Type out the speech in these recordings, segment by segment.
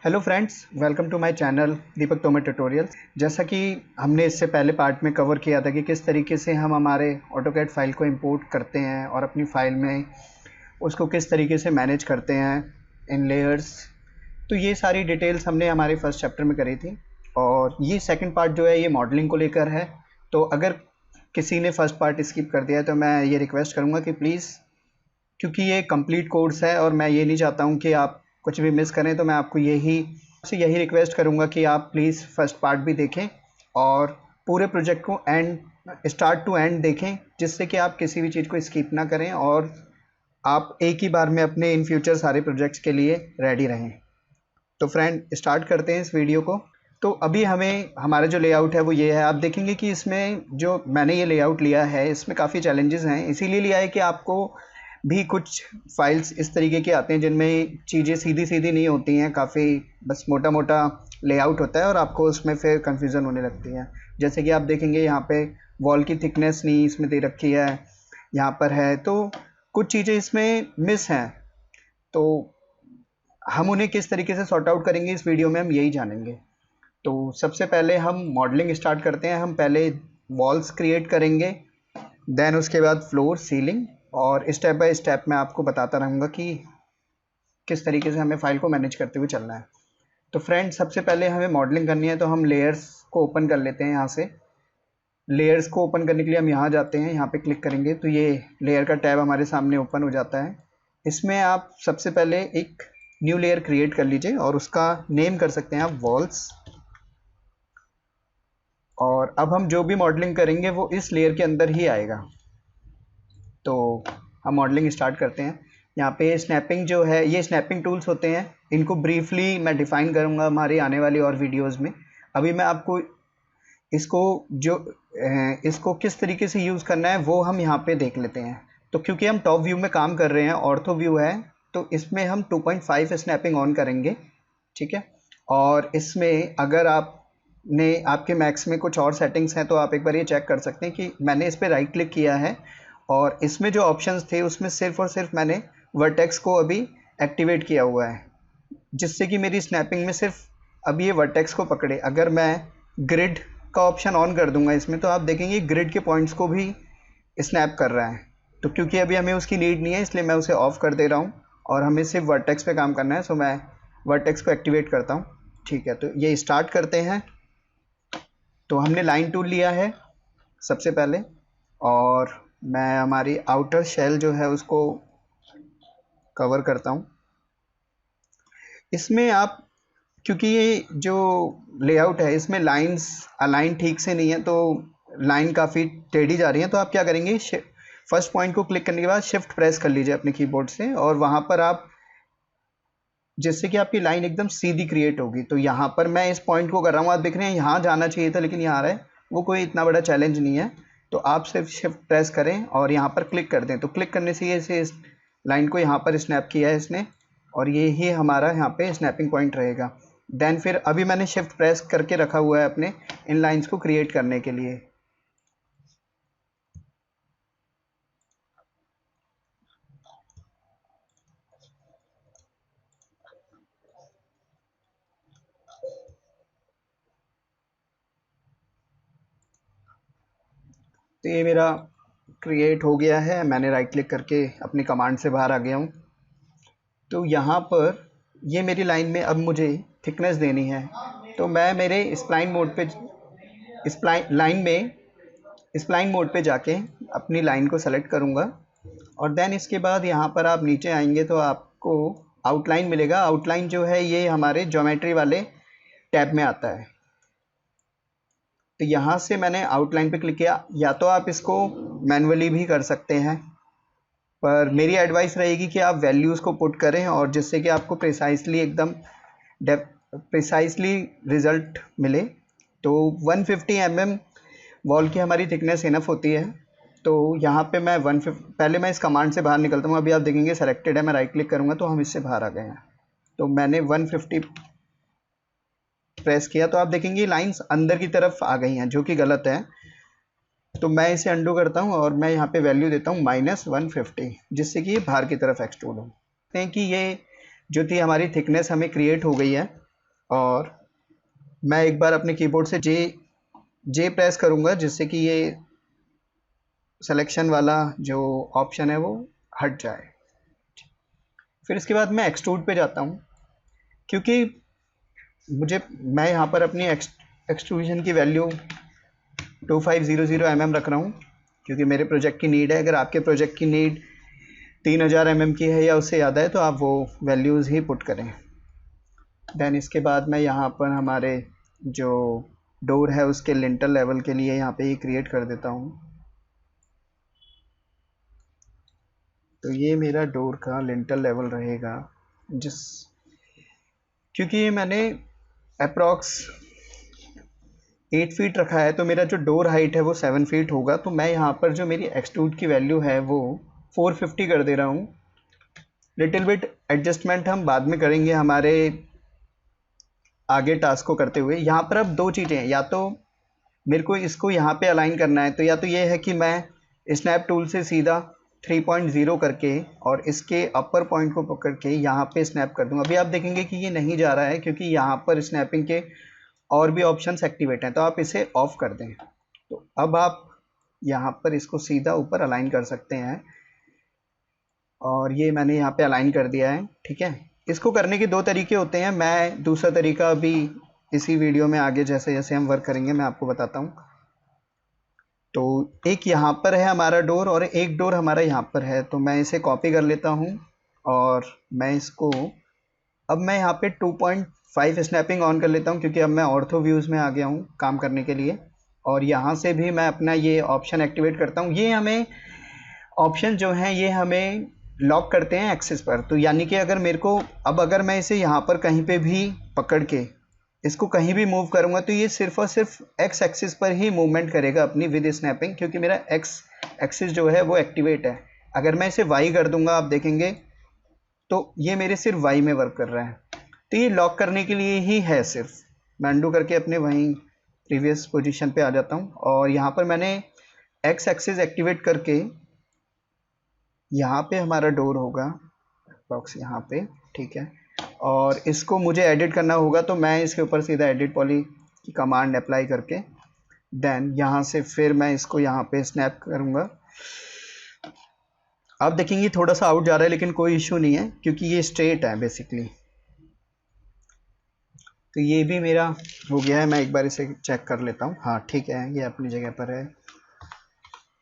Hello friends, welcome to my channel Deepak Tomar tutorials. जैसा कि हमने इससे पहले पार्ट में कवर किया था कि किस तरीके से हम हमारे ऑटोकैड फाइल को इंपोर्ट करते हैं और अपनी फाइल में उसको किस तरीके से मैनेज करते हैं इन लेयर्स। तो ये सारी डिटेल्स हमने हमारे फर्स्ट चैप्टर में करी थी और ये सेकंड पार्ट जो है ये मॉडलिंग को लेकर है। तो अगर किसी ने फर्स्ट पार्ट स्किप कर दिया है तो मैं ये रिक्वेस्ट करूँगा कि प्लीज़, क्योंकि ये कंप्लीट कोर्स है और मैं ये नहीं चाहता हूँ कि आप कुछ भी मिस करें, तो मैं आपको यही रिक्वेस्ट करूँगा कि आप प्लीज़ फर्स्ट पार्ट भी देखें और पूरे प्रोजेक्ट को स्टार्ट टू एंड देखें, जिससे कि आप किसी भी चीज़ को स्किप ना करें और आप एक ही बार में अपने इन फ्यूचर सारे प्रोजेक्ट्स के लिए रेडी रहें। तो फ्रेंड, स्टार्ट करते हैं इस वीडियो को। तो अभी हमारा जो लेआउट है वो ये है। आप देखेंगे कि इसमें जो मैंने ये लेआउट लिया है इसमें काफ़ी चैलेंजेस हैं, इसीलिए लिया है कि आपको भी कुछ फाइल्स इस तरीके के आते हैं जिनमें चीज़ें सीधी सीधी नहीं होती हैं, काफ़ी बस मोटा मोटा लेआउट होता है और आपको उसमें फिर कन्फ्यूज़न होने लगती है। जैसे कि आप देखेंगे यहाँ पे वॉल की थिकनेस नहीं इसमें दे रखी है, यहाँ पर है, तो कुछ चीज़ें इसमें मिस हैं। तो हम उन्हें किस तरीके से सॉर्ट आउट करेंगे इस वीडियो में हम यही जानेंगे। तो सबसे पहले हम मॉडलिंग स्टार्ट करते हैं। हम पहले वॉल्स क्रिएट करेंगे, देन उसके बाद फ्लोर, सीलिंग, और स्टेप बाय स्टेप मैं आपको बताता रहूँगा कि किस तरीके से हमें फाइल को मैनेज करते हुए चलना है। तो फ्रेंड, सबसे पहले हमें मॉडलिंग करनी है तो हम लेयर्स को ओपन कर लेते हैं। यहाँ से लेयर्स को ओपन करने के लिए हम यहाँ जाते हैं, यहाँ पे क्लिक करेंगे तो ये लेयर का टैब हमारे सामने ओपन हो जाता है। इसमें आप सबसे पहले एक न्यू लेयर क्रिएट कर लीजिए और उसका नेम कर सकते हैं आप वॉल्स। और अब हम जो भी मॉडलिंग करेंगे वो इस लेयर के अंदर ही आएगा। तो हम मॉडलिंग स्टार्ट करते हैं। यहाँ पे स्नैपिंग जो है, ये स्नैपिंग टूल्स होते हैं, इनको ब्रीफली मैं डिफ़ाइन करूँगा हमारी आने वाली और वीडियोस में। अभी मैं आपको इसको किस तरीके से यूज़ करना है वो हम यहाँ पे देख लेते हैं। तो क्योंकि हम टॉप व्यू में काम कर रहे हैं, ऑर्थो व्यू है, तो इसमें हम 2.5 स्नैपिंग ऑन करेंगे, ठीक है। और इसमें अगर आपके मैक्स में कुछ और सेटिंग्स हैं तो आप एक बार ये चेक कर सकते हैं कि मैंने इस पर राइट क्लिक किया है और इसमें जो ऑप्शंस थे उसमें सिर्फ और सिर्फ मैंने वर्टेक्स को अभी एक्टिवेट किया हुआ है, जिससे कि मेरी स्नैपिंग में सिर्फ अभी ये वर्टेक्स को पकड़े। अगर मैं ग्रिड का ऑप्शन ऑन कर दूंगा इसमें तो आप देखेंगे ग्रिड के पॉइंट्स को भी स्नैप कर रहा है। तो क्योंकि अभी हमें उसकी नीड नहीं है इसलिए मैं उसे ऑफ कर दे रहा हूँ और हमें सिर्फ वर्टेक्स पे काम करना है, सो मैं वर्टेक्स को एक्टिवेट करता हूँ, ठीक है। तो ये स्टार्ट करते हैं। तो हमने लाइन टूल लिया है सबसे पहले और मैं हमारी आउटर शेल जो है उसको कवर करता हूँ। इसमें आप, क्योंकि ये जो लेआउट है इसमें लाइंस अलाइन ठीक से नहीं है, तो लाइन काफ़ी टेढ़ी जा रही है, तो आप क्या करेंगे, फर्स्ट पॉइंट को क्लिक करने के बाद शिफ्ट प्रेस कर लीजिए अपने कीबोर्ड से और वहाँ पर आप, जिससे कि आपकी लाइन एकदम सीधी क्रिएट होगी। तो यहाँ पर मैं इस पॉइंट को कर रहा हूँ, आप देख रहे हैं यहाँ जाना चाहिए था लेकिन यहाँ आ रहा है, वो कोई इतना बड़ा चैलेंज नहीं है। तो आप सिर्फ शिफ्ट प्रेस करें और यहाँ पर क्लिक कर दें, तो क्लिक करने से ये इस लाइन को यहाँ पर स्नैप किया है इसने और ये ही हमारा यहाँ पे स्नैपिंग पॉइंट रहेगा। देन फिर अभी मैंने शिफ्ट प्रेस करके रखा हुआ है अपने इन लाइन्स को क्रिएट करने के लिए। तो ये मेरा क्रिएट हो गया है, मैंने राइट क्लिक करके अपनी कमांड से बाहर आ गया हूँ। तो यहाँ पर ये मेरी लाइन में अब मुझे थिकनेस देनी है, तो मैं मेरे स्प्लाइन मोड पे जाके अपनी लाइन को सेलेक्ट करूँगा और देन इसके बाद यहाँ पर आप नीचे आएंगे तो आपको आउटलाइन मिलेगा। आउटलाइन जो है ये हमारे ज्योमेट्री वाले टैब में आता है। तो यहाँ से मैंने आउटलाइन पे क्लिक किया, या तो आप इसको मैन्युअली भी कर सकते हैं, पर मेरी एडवाइस रहेगी कि आप वैल्यूज़ को पुट करें और जिससे कि आपको प्रिसाइसली रिज़ल्ट मिले। तो 150 mm वॉल की हमारी थिकनेस इनफ होती है। तो यहाँ पे मैं पहले मैं इस कमांड से बाहर निकलता हूँ। अभी आप देखेंगे सेलेक्टेड है, मैं राइट क्लिक करूँगा तो हम इससे बाहर आ गए हैं। तो मैंने 150 प्रेस किया तो आप देखेंगे लाइंस अंदर की तरफ आ गई हैं, जो कि गलत है। तो मैं इसे अंडू करता हूँ और मैं यहाँ पे वैल्यू देता हूँ -150, जिससे कि ये बाहर की तरफ एक्सट्रूड हो। देखते हैं कि ये जो थी हमारी थिकनेस हमें क्रिएट हो गई है। और मैं एक बार अपने कीबोर्ड से जे जे प्रेस करूँगा जिससे कि ये सिलेक्शन वाला जो ऑप्शन है वो हट जाए। फिर इसके बाद मैं एक्सट्रूड पे जाता हूँ, क्योंकि मैं यहाँ पर अपनी एक्सट्रूजन की वैल्यू 2500 रख रहा हूँ, क्योंकि मेरे प्रोजेक्ट की नीड है। अगर आपके प्रोजेक्ट की नीड 3000 की है या उससे ज़्यादा है तो आप वो वैल्यूज़ ही पुट करें। देन इसके बाद मैं यहाँ पर हमारे जो डोर है उसके लिंटर लेवल के लिए यहाँ पे ये क्रिएट कर देता हूँ। तो ये मेरा डोर का लिंटर लेवल रहेगा, क्योंकि ये मैंने अप्रॉक्स 8 फीट रखा है तो मेरा जो डोर हाइट है वो 7 फीट होगा। तो मैं यहाँ पर जो मेरी एक्सट्रूड की वैल्यू है वो 450 कर दे रहा हूँ। लिटिल बिट एडजस्टमेंट हम बाद में करेंगे हमारे आगे टास्क को करते हुए। यहाँ पर अब दो चीज़ें हैं, या तो मेरे को इसको यहाँ पे अलाइन करना है, तो या तो ये है कि मैं स्नैप टूल से सीधा 3.0 करके और इसके अपर पॉइंट को पकड़ के यहाँ पे स्नैप कर दूंगा। अभी आप देखेंगे कि ये नहीं जा रहा है क्योंकि यहाँ पर स्नैपिंग के और भी ऑप्शंस एक्टिवेट हैं, तो आप इसे ऑफ कर दें। तो अब आप यहाँ पर इसको सीधा ऊपर अलाइन कर सकते हैं और ये मैंने यहाँ पे अलाइन कर दिया है। ठीक है, इसको करने के दो तरीके होते हैं। मैं दूसरा तरीका अभी इसी वीडियो में आगे जैसे जैसे हम वर्क करेंगे मैं आपको बताता हूँ। तो एक यहाँ पर है हमारा डोर और एक डोर हमारा यहाँ पर है, तो मैं इसे कॉपी कर लेता हूँ और मैं इसको अब मैं यहाँ पे 2.5 स्नैपिंग ऑन कर लेता हूँ, क्योंकि अब मैं ऑर्थो व्यूज़ में आ गया हूँ काम करने के लिए। और यहाँ से भी मैं अपना ये ऑप्शन एक्टिवेट करता हूँ। ये हमें ऑप्शन जो हैं ये हमें लॉक करते हैं एक्सिस पर। तो यानी कि अगर मेरे को अगर मैं इसे यहाँ पर कहीं पे भी पकड़ के इसको कहीं भी मूव करूँगा तो ये सिर्फ और सिर्फ एक्स एक्सिस पर ही मूवमेंट करेगा अपनी विद स्नैपिंग, क्योंकि मेरा एक्स एक्सिस जो है वो एक्टिवेट है। अगर मैं इसे वाई कर दूंगा आप देखेंगे तो ये मेरे सिर्फ वाई में वर्क कर रहा है। तो ये लॉक करने के लिए ही है सिर्फ। मैं अंडू करके अपने वहीं प्रीवियस पोजीशन पे आ जाता हूँ और यहाँ पर मैंने एक्स एक्सिस एक्टिवेट करके यहाँ पे हमारा डोर होगा बॉक्स यहाँ पे। ठीक है, और इसको मुझे एडिट करना होगा तो मैं इसके ऊपर सीधा एडिट पॉली की कमांड अप्लाई करके देन यहाँ से फिर मैं इसको यहाँ पे स्नैप करूँगा। आप देखेंगे थोड़ा सा आउट जा रहा है लेकिन कोई इशू नहीं है क्योंकि ये स्ट्रेट है बेसिकली। तो ये भी मेरा हो गया है। मैं एक बार इसे चेक कर लेता हूँ। हाँ ठीक है, ये अपनी जगह पर है।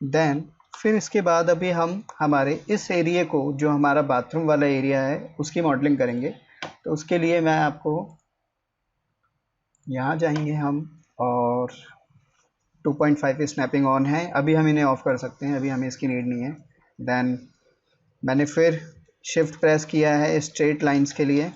देन फिर इसके बाद अभी हम हमारे इस एरिया को जो हमारा बाथरूम वाला एरिया है उसकी मॉडलिंग करेंगे। तो उसके लिए मैं आपको यहाँ जाएंगे हम और 2.5 स्नैपिंग ऑन है, अभी हम इन्हें ऑफ कर सकते हैं, अभी हमें इसकी नीड नहीं है। देन मैंने फिर शिफ्ट प्रेस किया है स्ट्रेट लाइंस के लिए।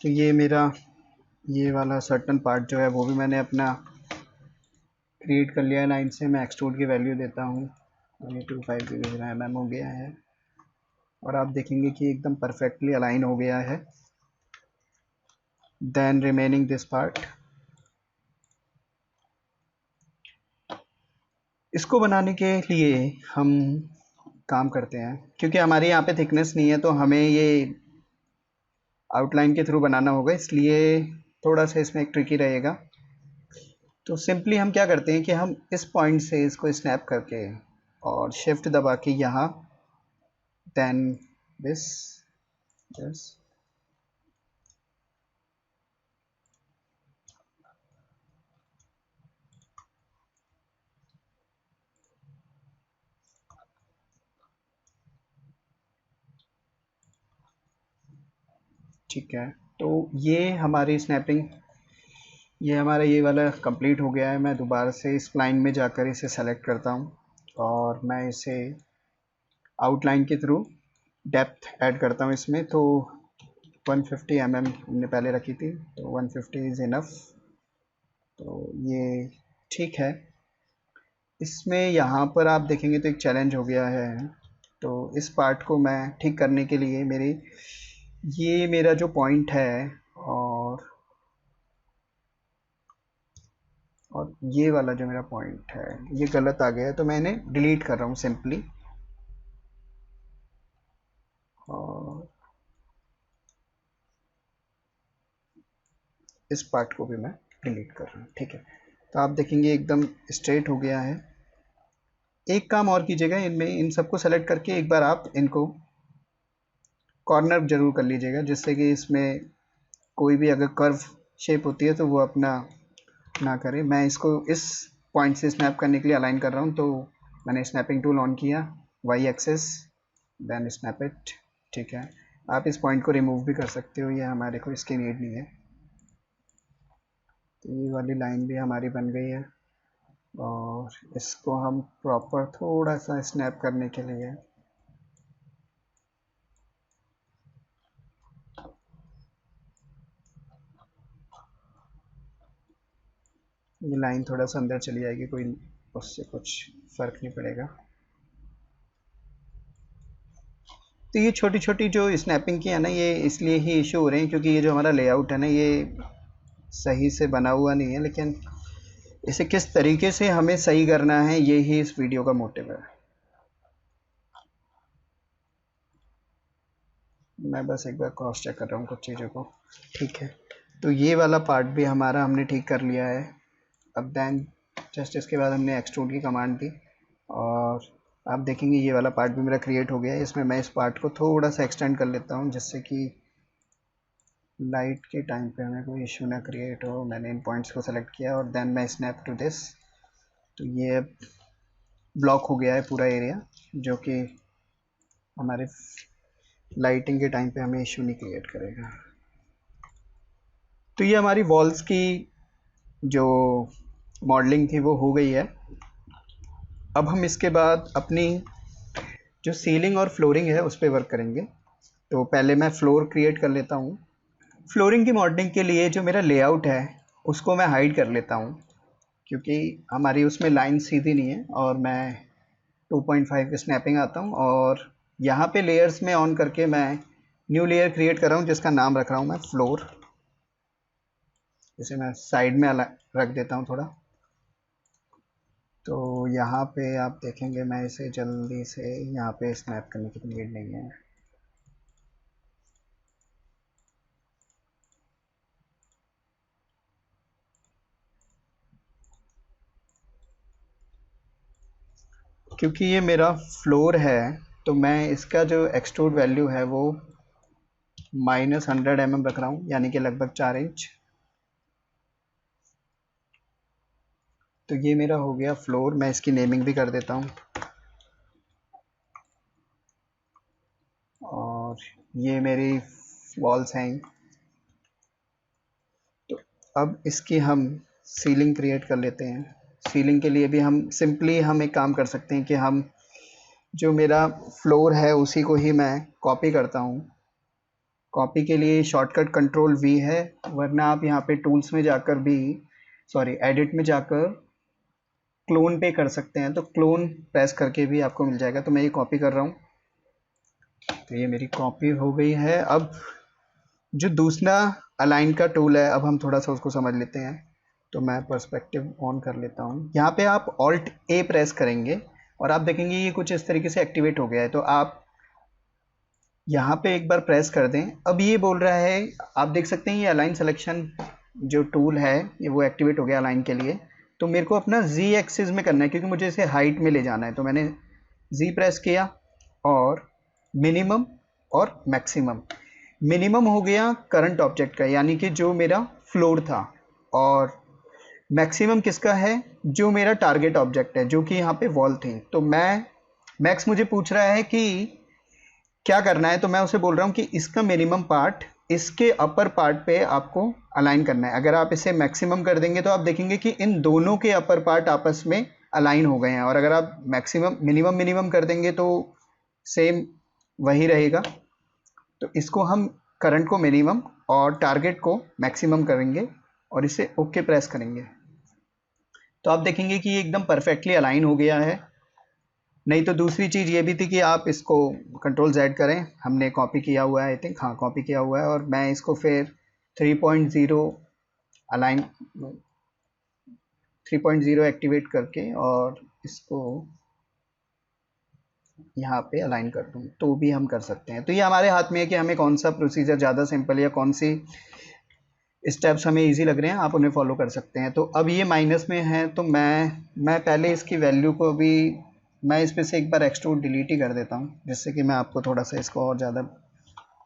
तो ये मेरा ये वाला सर्टन पार्ट जो है वो भी मैंने अपना क्रिएट कर लिया है लाइन से। मैं एक्सट्रूड की वैल्यू देता हूँ और ये 2500 हो गया है और आप देखेंगे कि एकदम परफेक्टली अलाइन हो गया है। देन रिमेनिंग दिस पार्ट, इसको बनाने के लिए हम काम करते हैं क्योंकि हमारे यहाँ पे थिकनेस नहीं है तो हमें ये आउटलाइन के थ्रू बनाना होगा, इसलिए थोड़ा सा इसमें एक ट्रिकी रहेगा। तो सिंपली हम क्या करते हैं कि हम इस पॉइंट से इसको स्नैप करके और शिफ्ट दबा के यहाँ देन दिस दिस ठीक है। तो ये हमारी स्नैपिंग, ये हमारा ये वाला कंप्लीट हो गया है। मैं दोबारा से इस लाइन में जाकर इसे सेलेक्ट करता हूँ और मैं इसे आउटलाइन के थ्रू डेप्थ ऐड करता हूँ इसमें। तो 150 हमने पहले रखी थी तो 150 इज़ इनफ। तो ये ठीक है। इसमें यहाँ पर आप देखेंगे तो एक चैलेंज हो गया है तो इस पार्ट को मैं ठीक करने के लिए ये मेरा जो पॉइंट है और ये वाला जो मेरा पॉइंट है ये गलत आ गया है, तो मैं इन्हें डिलीट कर रहा हूँ सिंपली। और इस पार्ट को भी मैं डिलीट कर रहा हूँ, ठीक है। तो आप देखेंगे एकदम स्ट्रेट हो गया है। एक काम और कीजिएगा, इनमें इन सबको सेलेक्ट करके एक बार आप इनको कॉर्नर जरूर कर लीजिएगा, जिससे कि इसमें कोई भी अगर कर्व शेप होती है तो वो अपना ना करे। मैं इसको इस पॉइंट से स्नैप करने के लिए अलाइन कर रहा हूँ, तो मैंने स्नैपिंग टूल ऑन किया, Y axis, then snap it, ठीक है। आप इस पॉइंट को रिमूव भी कर सकते हो, ये हमारे को इसकी नीड नहीं है। तो ये वाली लाइन भी हमारी बन गई है, और इसको हम प्रॉपर थोड़ा सा स्नैप करने के लिए ये लाइन थोड़ा सा अंदर चली जाएगी, कोई उससे कुछ फ़र्क नहीं पड़ेगा। तो ये छोटी छोटी जो स्नैपिंग की है ना, ये इसलिए ही इशू हो रहे हैं क्योंकि ये जो हमारा लेआउट है ना, ये सही से बना हुआ नहीं है। लेकिन इसे किस तरीके से हमें सही करना है, ये ही इस वीडियो का मोटिव है। मैं बस एक बार क्रॉस चेक कर रहा हूँ कुछ चीज़ों को, ठीक है। तो ये वाला पार्ट भी हमारा हमने ठीक कर लिया है। अब देन जस्ट इसके बाद हमने एक्सट्रूड की कमांड दी, और आप देखेंगे ये वाला पार्ट भी मेरा क्रिएट हो गया है। इसमें मैं इस पार्ट को थोड़ा सा एक्सटेंड कर लेता हूँ, जिससे कि लाइट के टाइम पे हमें कोई इशू ना क्रिएट हो। मैंने इन पॉइंट्स को सेलेक्ट किया और देन मैं स्नैप टू दिस। तो ये ब्लॉक हो गया है पूरा एरिया, जो कि हमारे लाइटिंग के टाइम पे हमें इशू नहीं क्रिएट करेगा। तो ये हमारी वॉल्स की जो मॉडलिंग थी वो हो गई है। अब हम इसके बाद अपनी जो सीलिंग और फ्लोरिंग है उस पर वर्क करेंगे। तो पहले मैं फ्लोर क्रिएट कर लेता हूँ। फ्लोरिंग की मॉडलिंग के लिए जो मेरा लेआउट है उसको मैं हाइड कर लेता हूँ, क्योंकि हमारी उसमें लाइन सीधी नहीं है। और मैं 2.5 स्नैपिंग आता हूँ, और यहाँ पे लेयर्स में ऑन करके मैं न्यू लेयर क्रिएट कर रहा हूँ, जिसका नाम रख रहा हूँ मैं फ्लोर। इसे मैं साइड में रख देता हूँ थोड़ा। तो यहाँ पे आप देखेंगे मैं इसे जल्दी से यहाँ पे स्नैप करने की नीड नहीं है। क्योंकि ये मेरा फ्लोर है, तो मैं इसका जो एक्सट्रूड वैल्यू है वो -100 mm रख रहा हूँ, यानी कि लगभग 4 इंच। तो ये मेरा हो गया फ्लोर। मैं इसकी नेमिंग भी कर देता हूँ। और ये मेरी वॉल्स हैं। तो अब इसकी हम सीलिंग क्रिएट कर लेते हैं। सीलिंग के लिए भी हम एक काम कर सकते हैं कि हम जो मेरा फ्लोर है उसी को ही मैं कॉपी करता हूँ। कॉपी के लिए शॉर्टकट कंट्रोल V है, वरना आप यहाँ पे टूल्स में जाकर भी एडिट में जाकर क्लोन पे कर सकते हैं। तो क्लोन प्रेस करके भी आपको मिल जाएगा। तो मैं ये कॉपी कर रहा हूँ। तो ये मेरी कॉपी हो गई है। अब जो दूसरा अलाइन का टूल है, अब हम थोड़ा सा उसको समझ लेते हैं। तो मैं पर्सपेक्टिव ऑन कर लेता हूँ। यहाँ पे आप Alt A प्रेस करेंगे और आप देखेंगे ये कुछ इस तरीके से एक्टिवेट हो गया है। तो आप यहाँ पे एक बार प्रेस कर दें। अब ये बोल रहा है, आप देख सकते हैं ये अलाइन सिलेक्शन जो टूल है ये वो एक्टिवेट हो गया अलाइन के लिए। तो मेरे को अपना Z एक्सिस में करना है, क्योंकि मुझे इसे हाइट में ले जाना है। तो मैंने Z प्रेस किया और मिनिमम और मैक्सिमम। मिनिमम हो गया करंट ऑब्जेक्ट का, यानी कि जो मेरा फ्लोर था, और मैक्सिमम किसका है, जो मेरा टारगेट ऑब्जेक्ट है, जो कि यहाँ पे वॉल थी। तो मैक्स मुझे पूछ रहा है कि क्या करना है। तो मैं उसे बोल रहा हूँ कि इसका मिनिमम पार्ट इसके अपर पार्ट पे आपको अलाइन करना है। अगर आप इसे मैक्सिमम कर देंगे तो आप देखेंगे कि इन दोनों के अपर पार्ट आपस में अलाइन हो गए हैं। और अगर आप मिनिमम कर देंगे तो सेम वही रहेगा। तो इसको हम करंट को मिनिमम और टारगेट को मैक्सिमम करेंगे और इसे ओके प्रेस करेंगे। तो आप देखेंगे कि ये एकदम परफेक्टली अलाइन हो गया है। नहीं तो दूसरी चीज़ ये भी थी कि आप इसको कंट्रोल Z करें, हमने कॉपी किया हुआ है, आई थिंक, हाँ कॉपी किया हुआ है, और मैं इसको फिर 3.0 अलाइन 3.0 एक्टिवेट करके और इसको यहाँ पे अलाइन कर दूँ तो भी हम कर सकते हैं। तो ये हमारे हाथ में है कि हमें कौन सा प्रोसीजर ज़्यादा सिंपल या कौन सी स्टेप्स हमें इजी लग रहे हैं, आप उन्हें फॉलो कर सकते हैं। तो अब ये माइनस में है तो मैं पहले इसकी वैल्यू को भी मैं इस पे से एक बार एक्सट्रूड डिलीट ही कर देता हूँ, जिससे कि मैं आपको थोड़ा सा इसको और ज़्यादा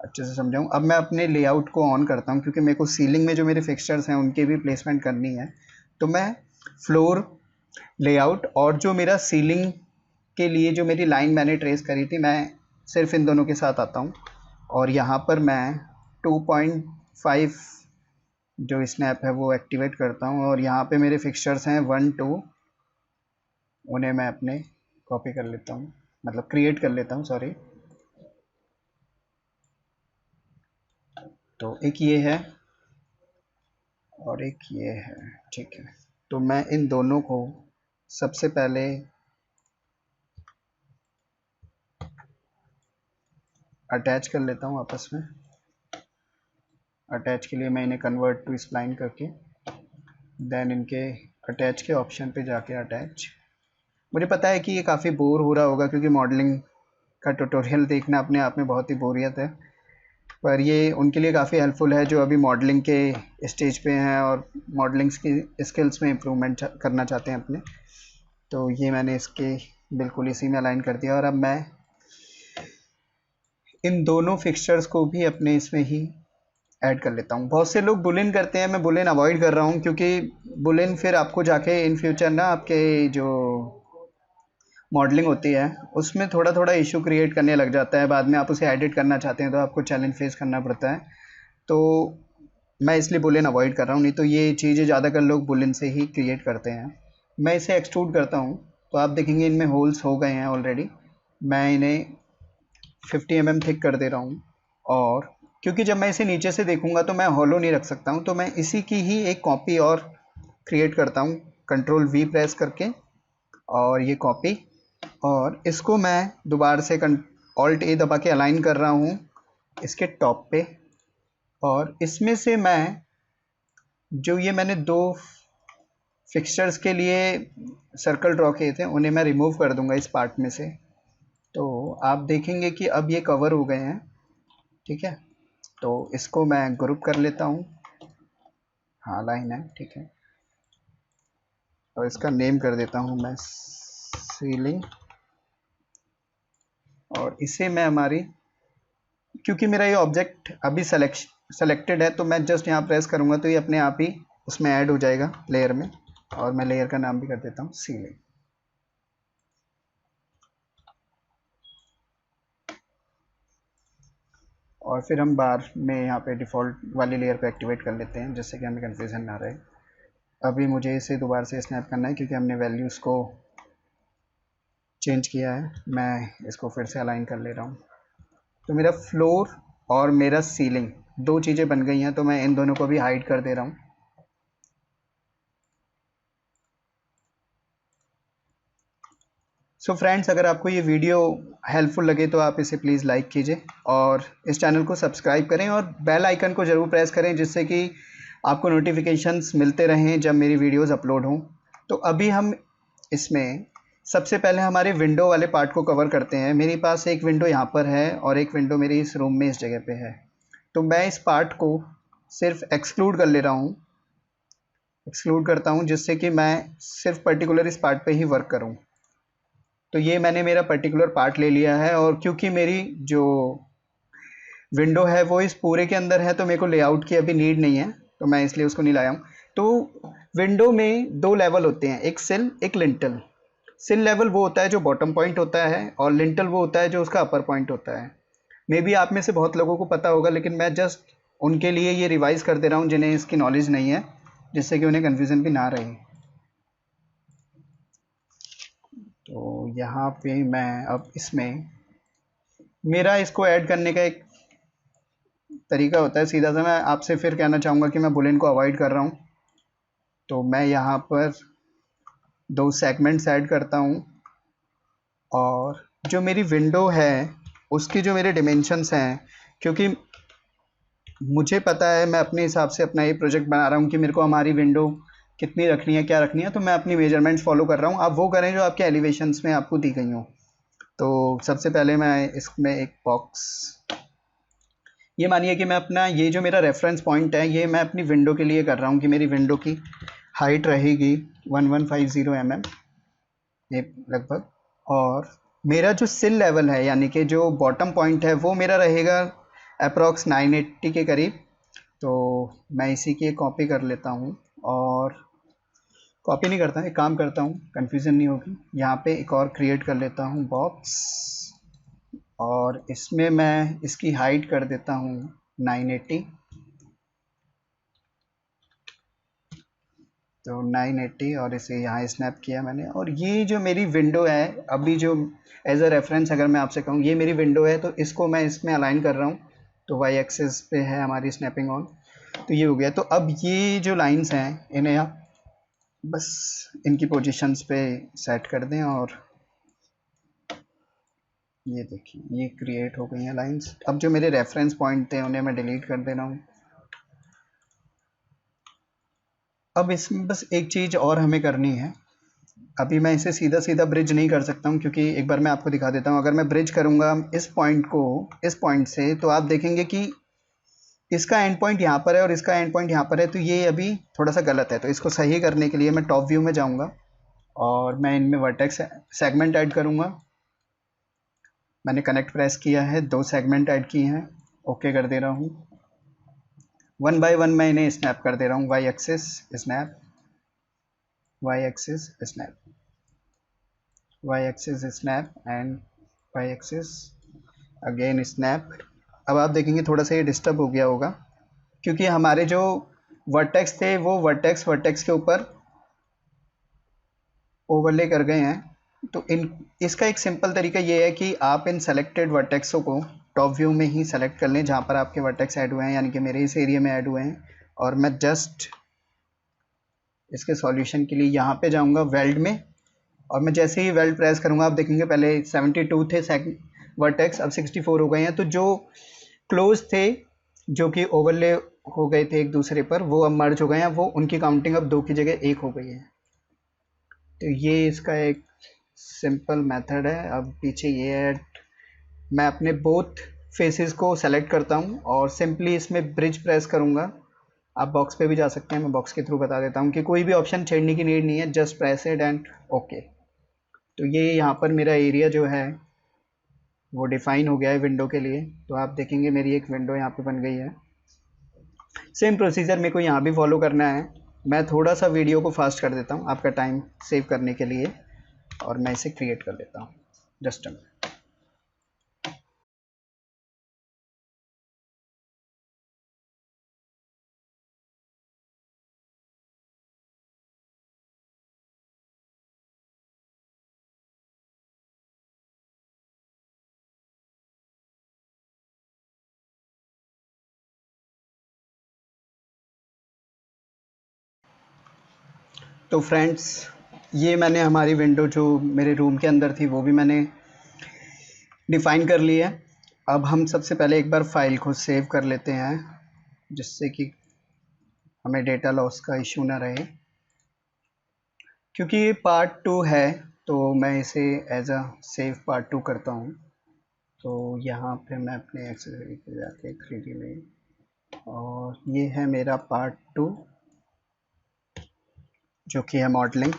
अच्छे से समझाऊँ। अब मैं अपने लेआउट को ऑन करता हूँ क्योंकि मेरे को सीलिंग में जो मेरे फिक्सचर्स हैं उनकी भी प्लेसमेंट करनी है। तो मैं फ्लोर लेआउट और जो मेरा सीलिंग के लिए जो मेरी लाइन मैंने ट्रेस करी थी, मैं सिर्फ इन दोनों के साथ आता हूँ और यहाँ पर मैं 2.5 जो स्नैप है वो एक्टिवेट करता हूँ और यहाँ पे मेरे फिक्सचर्स हैं 1 2, उन्हें मैं अपने कॉपी कर लेता हूँ, मतलब क्रिएट कर लेता हूँ, सॉरी। तो एक ये है और एक ये है, ठीक है। तो मैं इन दोनों को सबसे पहले अटैच कर लेता हूँ आपस में। अटैच के लिए मैं इन्हें कन्वर्ट टू स्प्लाइन करके देन इनके अटैच के ऑप्शन पे जाके अटैच। मुझे पता है कि ये काफ़ी बोर हो रहा होगा क्योंकि मॉडलिंग का ट्यूटोरियल देखना अपने आप में बहुत ही बोरियत है, पर ये उनके लिए काफ़ी हेल्पफुल है जो अभी मॉडलिंग के स्टेज पे हैं और मॉडलिंग की स्किल्स में इम्प्रूवमेंट करना चाहते हैं अपने। तो ये मैंने इसके बिल्कुल इसी में अलाइन कर दिया और अब मैं इन दोनों फिक्सचर्स को भी अपने इसमें ही ऐड कर लेता हूँ। बहुत से लोग बुलियन करते हैं, मैं बुलियन अवॉइड कर रहा हूँ क्योंकि बुलियन फिर आपको जाके इन फ्यूचर ना आपके जो मॉडलिंग होती है उसमें थोड़ा थोड़ा इशू क्रिएट करने लग जाता है। बाद में आप उसे एडिट करना चाहते हैं तो आपको चैलेंज फेस करना पड़ता है। तो मैं इसलिए बुलियन अवॉइड कर रहा हूँ, नहीं तो ये चीज़ें ज़्यादातर लोग बुलियन से ही क्रिएट करते हैं। मैं इसे एक्सट्रूड करता हूँ तो आप देखेंगे इनमें होल्स हो गए हैं ऑलरेडी। मैं इन्हें 50 mm थिक कर दे रहा हूँ और क्योंकि जब मैं इसे नीचे से देखूंगा तो मैं हॉलो नहीं रख सकता हूँ, तो मैं इसी की ही एक कॉपी और क्रिएट करता हूँ कंट्रोल V प्रेस करके, और ये कॉपी, और इसको मैं दोबारा से ऑल्ट A दबा के अलाइन कर रहा हूँ इसके टॉप पे। और इसमें से मैं जो ये मैंने दो फिक्सचर्स के लिए सर्कल ड्रॉ किए थे उन्हें मैं रिमूव कर दूंगा इस पार्ट में से। तो आप देखेंगे कि अब ये कवर हो गए हैं, ठीक है। तो इसको मैं ग्रुप कर लेता हूँ, हाँ लाइन है, ठीक है। और इसका नेम कर देता हूँ मैं सीलिंग, और इसे मैं हमारी, क्योंकि मेरा ये ऑब्जेक्ट अभी सेलेक्टेड है तो मैं जस्ट यहाँ प्रेस करूँगा तो ये अपने आप ही उसमें ऐड हो जाएगा लेयर में। और मैं लेयर का नाम भी कर देता हूँ सीलिंग। और फिर हम बार में यहाँ पे डिफ़ॉल्ट वाली लेयर को एक्टिवेट कर लेते हैं जिससे कि हमें कन्फ्यूज़न ना रहे। अभी मुझे इसे दोबारा से स्नैप करना है क्योंकि हमने वैल्यूज़ को चेंज किया है। मैं इसको फिर से अलाइन कर ले रहा हूँ। तो मेरा फ्लोर और मेरा सीलिंग दो चीज़ें बन गई हैं, तो मैं इन दोनों को भी हाइड कर दे रहा हूँ। सो फ्रेंड्स, अगर आपको ये वीडियो हेल्पफुल लगे तो आप इसे प्लीज़ लाइक कीजिए और इस चैनल को सब्सक्राइब करें और बेल आइकन को ज़रूर प्रेस करें जिससे कि आपको नोटिफिकेशंस मिलते रहें जब मेरी वीडियोस अपलोड हों। तो अभी हम इसमें सबसे पहले हमारे विंडो वाले पार्ट को कवर करते हैं। मेरे पास एक विंडो यहाँ पर है और एक विंडो मेरे इस रूम में इस जगह पे है। तो मैं इस पार्ट को सिर्फ एक्सक्लूड कर ले रहा हूँ, एक्सक्लूड करता हूँ जिससे कि मैं सिर्फ पर्टिकुलर इस पार्ट पे ही वर्क करूँ। तो ये मैंने मेरा पर्टिकुलर पार्ट ले लिया है और क्योंकि मेरी जो विंडो है वो इस पूरे के अंदर है तो मेरे को लेआउट की अभी नीड नहीं है, तो मैं इसलिए उसको नहीं लाया हूँ। तो विंडो में दो लेवल होते हैं, एक सिल एक लिंटल। सिल लेवल वो होता है जो बॉटम पॉइंट होता है और लिंटल वो होता है जो उसका अपर पॉइंट होता है। मे बी आप में से बहुत लोगों को पता होगा, लेकिन मैं जस्ट उनके लिए ये रिवाइज़ कर दे रहा हूँ जिन्हें इसकी नॉलेज नहीं है, जिससे कि उन्हें कन्फ्यूज़न भी ना रहे। तो यहाँ पे मैं अब इसमें मेरा इसको ऐड करने का एक तरीका होता है सीधा सा। मैं आपसे फिर कहना चाहूँगा कि मैं बुलियन को अवॉइड कर रहा हूँ। तो मैं यहाँ पर दो सेगमेंट्स ऐड करता हूँ और जो मेरी विंडो है उसकी जो मेरे डिमेंशंस हैं, क्योंकि मुझे पता है मैं अपने हिसाब से अपना ये प्रोजेक्ट बना रहा हूँ कि मेरे को हमारी विंडो कितनी रखनी है, क्या रखनी है, तो मैं अपनी मेजरमेंट्स फॉलो कर रहा हूँ। आप वो करें जो आपके एलिवेशंस में आपको दी गई हों। तो सबसे पहले मैं इसमें एक बॉक्स, ये मानिए कि मैं अपना ये जो मेरा रेफरेंस पॉइंट है ये मैं अपनी विंडो के लिए कर रहा हूँ कि मेरी विंडो की हाइट रहेगी 1150 mm, ये लगभग। और मेरा जो सिल लेवल है यानी कि जो बॉटम पॉइंट है वो मेरा रहेगा अप्रॉक्स 980 के करीब। तो मैं इसी की कॉपी कर लेता हूँ, और कॉपी नहीं करता, एक काम करता हूँ, कन्फ्यूज़न नहीं होगी, यहाँ पे एक और क्रिएट कर लेता हूँ बॉक्स, और इसमें मैं इसकी हाइट कर देता हूँ 980। तो 980 और इसे यहाँ स्नैप किया मैंने। और ये जो मेरी विंडो है अभी, जो एज अ रेफरेंस अगर मैं आपसे कहूँ, ये मेरी विंडो है, तो इसको मैं इसमें अलाइन कर रहा हूँ। तो वाई एक्सिस पे है हमारी स्नैपिंग ऑन, तो ये हो गया। तो अब ये जो लाइंस हैं इन्हें आप बस इनकी पोजीशंस पे सेट कर दें, और ये देखिए ये क्रिएट हो गई हैं लाइंस। अब जो मेरे रेफरेंस पॉइंट थे उन्हें मैं डिलीट कर दे रहा हूँ। अब इसमें बस एक चीज़ और हमें करनी है। अभी मैं इसे सीधा सीधा ब्रिज नहीं कर सकता हूँ, क्योंकि एक बार मैं आपको दिखा देता हूँ। अगर मैं ब्रिज करूँगा इस पॉइंट को इस पॉइंट से, तो आप देखेंगे कि इसका एंड पॉइंट यहाँ पर है और इसका एंड पॉइंट यहाँ पर है, तो ये अभी थोड़ा सा गलत है। तो इसको सही करने के लिए मैं टॉप व्यू में जाऊँगा और मैं इनमें वर्टेक्स सेगमेंट ऐड करूँगा। मैंने कनेक्ट प्रेस किया है, 2 सेगमेंट ऐड किए हैं, ओके कर दे रहा हूँ। वन बाय वन मैं इन्हें स्नैप कर दे रहा हूँ, Y axis snap, Y axis snap, Y axis snap and Y axis again snap. अब आप देखेंगे थोड़ा सा ये डिस्टर्ब हो गया होगा, क्योंकि हमारे जो वर्टेक्स थे वो वर्टेक्स के ऊपर ओवरले कर गए हैं। तो इसका एक सिंपल तरीका ये है कि आप इन सेलेक्टेड वर्टेक्सों को टॉप व्यू में ही सेलेक्ट कर लें जहाँ पर आपके वर्टेक्स ऐड हुए हैं, यानी कि मेरे इस एरिया में ऐड हुए हैं। और मैं जस्ट इसके सॉल्यूशन के लिए यहाँ पे जाऊँगा वेल्ड में, और मैं जैसे ही वेल्ड प्रेस करूँगा आप देखेंगे पहले 72 थे वर्टेक्स, अब 64 हो गए हैं। तो जो क्लोज थे, जो कि ओवरले हो गए थे एक दूसरे पर, वो अब मर्ज हो गए हैं। वो उनकी काउंटिंग अब 2 की जगह 1 हो गई है। तो ये इसका एक सिंपल मेथड है। अब पीछे ये है, मैं अपने बोथ फेसेस को सेलेक्ट करता हूँ और सिंपली इसमें ब्रिज प्रेस करूँगा। आप बॉक्स पे भी जा सकते हैं, मैं बॉक्स के थ्रू बता देता हूँ कि कोई भी ऑप्शन छेड़ने की नीड नहीं है, just press it and okay. तो ये यहाँ पर मेरा एरिया जो है वो डिफाइन हो गया है विंडो के लिए। तो आप देखेंगे मेरी एक विंडो यहाँ पे बन गई है। सेम प्रोसीजर मेरे को यहाँ भी फॉलो करना है। मैं थोड़ा सा वीडियो को फास्ट कर देता हूँ आपका टाइम सेव करने के लिए, और मैं इसे क्रिएट कर देता हूँ। Just a minute. तो फ्रेंड्स, ये मैंने हमारी विंडो जो मेरे रूम के अंदर थी वो भी मैंने डिफ़ाइन कर ली है। अब हम सबसे पहले एक बार फाइल को सेव कर लेते हैं, जिससे कि हमें डेटा लॉस का इशू ना रहे। क्योंकि ये पार्ट 2 है तो मैं इसे एज अ सेव पार्ट 2 करता हूँ। तो यहाँ पे मैं अपने एक्सेसरी पे जाके 3D में, और ये है मेरा पार्ट 2 जो कि है मॉडलिंग।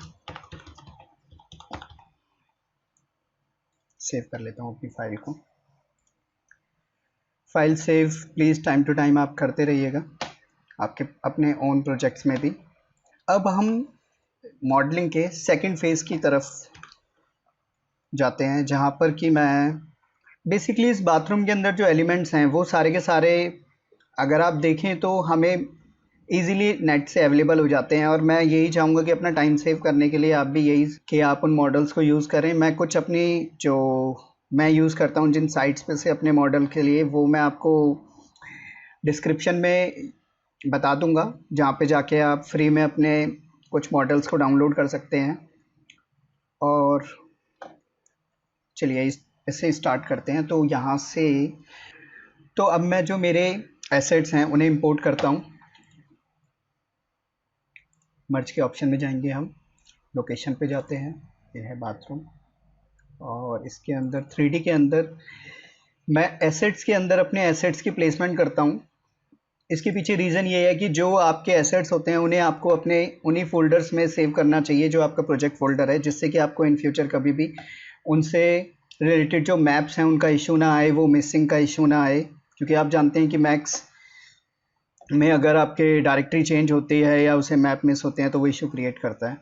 सेव कर लेता हूँ अपनी फाइल को। File save please time to time आप करते रहिएगा आपके अपने ओन प्रोजेक्ट्स में भी। अब हम मॉडलिंग के सेकंड फेज़ की तरफ जाते हैं, जहाँ पर कि मैं बेसिकली इस बाथरूम के अंदर जो एलिमेंट्स हैं वो सारे के सारे अगर आप देखें तो हमें इजीली नेट से अवेलेबल हो जाते हैं। और मैं यही चाहूँगा कि अपना टाइम सेव करने के लिए आप भी यही कि आप उन मॉडल्स को यूज़ करें। मैं कुछ अपनी जो मैं यूज़ करता हूँ जिन साइट्स पे से अपने मॉडल के लिए, वो मैं आपको डिस्क्रिप्शन में बता दूंगा, जहाँ पे जाके आप फ्री में अपने कुछ मॉडल्स को डाउनलोड कर सकते हैं। और चलिए इससे स्टार्ट करते हैं। तो यहाँ से तो अब मैं जो मेरे एसेट्स हैं उन्हें इंपोर्ट करता हूँ। मर्ज के ऑप्शन में जाएंगे, हम लोकेशन पे जाते हैं, ये है बाथरूम, और इसके अंदर 3D के अंदर मैं एसेट्स के अंदर अपने एसेट्स की प्लेसमेंट करता हूँ। इसके पीछे रीज़न ये है कि जो आपके एसेट्स होते हैं उन्हें आपको अपने उन्हीं फ़ोल्डर्स में सेव करना चाहिए जो आपका प्रोजेक्ट फ़ोल्डर है, जिससे कि आपको इन फ्यूचर कभी भी उनसे रिलेटेड जो मैप्स हैं उनका इशू ना आए, वो मिसिंग का इशू ना आए। क्योंकि आप जानते हैं कि मैक्स में अगर आपके डायरेक्टरी चेंज होती है या उसे मैप मिस होते हैं तो वो इशू क्रिएट करता है।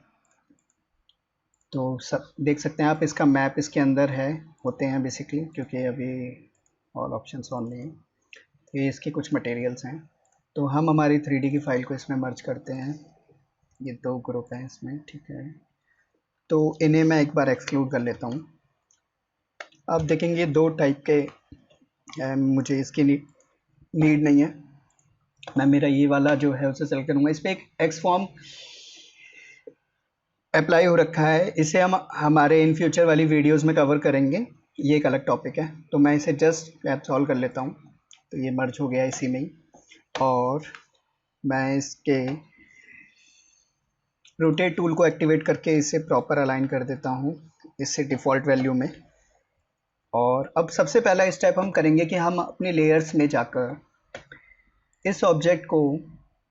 तो सब देख सकते हैं आप, इसका मैप इसके अंदर है, होते हैं बेसिकली, क्योंकि अभी ऑल ऑप्शंस ऑन नहीं है। तो ये इसके कुछ मटेरियल्स हैं। तो हम हमारी 3D की फ़ाइल को इसमें मर्ज करते हैं। ये 2 ग्रुप हैं इसमें, ठीक है। तो इन्हें मैं एक बार एक्सक्लूड कर लेता हूँ। आप देखेंगे 2 टाइप के मुझे इसकी नीड नहीं है। मैं मेरा ये वाला जो है उसे सेलेक्ट करूँगा। इस पर एक एक्स फॉर्म अप्लाई हो रखा है, इसे हम हमारे इन फ्यूचर वाली वीडियोस में कवर करेंगे, ये एक अलग टॉपिक है। तो मैं इसे जस्ट ऐप सॉल्व कर लेता हूँ। तो ये मर्ज हो गया इसी में ही, और मैं इसके रोटेट टूल को एक्टिवेट करके इसे प्रॉपर अलाइन कर देता हूँ इससे डिफ़ॉल्ट वैल्यू में। और अब सबसे पहला स्टेप हम करेंगे कि हम अपने लेयर्स में जाकर इस ऑब्जेक्ट को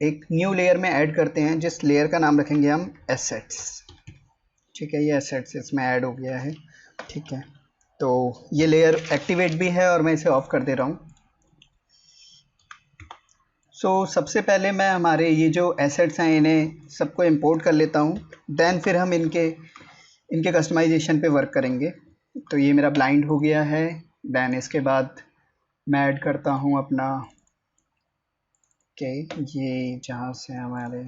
एक न्यू लेयर में ऐड करते हैं, जिस लेयर का नाम रखेंगे हम एसेट्स। ठीक है, ये एसेट्स इसमें ऐड हो गया है। ठीक है, तो ये लेयर एक्टिवेट भी है और मैं इसे ऑफ कर दे रहा हूँ। सबसे पहले मैं हमारे ये जो एसेट्स हैं इन्हें सबको इंपोर्ट कर लेता हूँ, देन फिर हम इनके कस्टमाइजेशन पे वर्क करेंगे। तो ये मेरा ब्लाइंड हो गया है। देन इसके बाद मैं ऐड करता हूँ अपना ये जहाँ से हमारे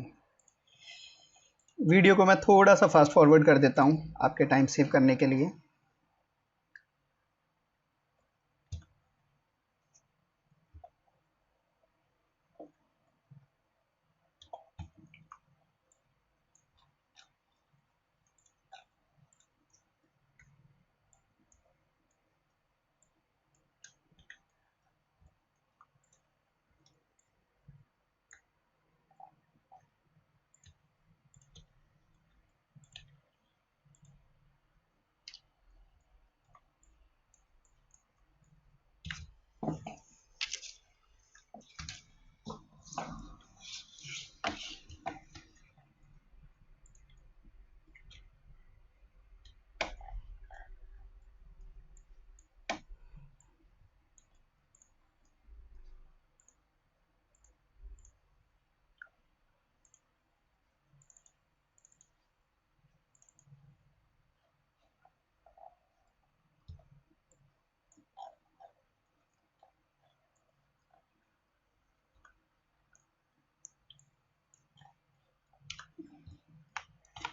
वीडियो को मैं थोड़ा सा फास्ट फॉरवर्ड कर देता हूँ आपके टाइम सेव करने के लिए।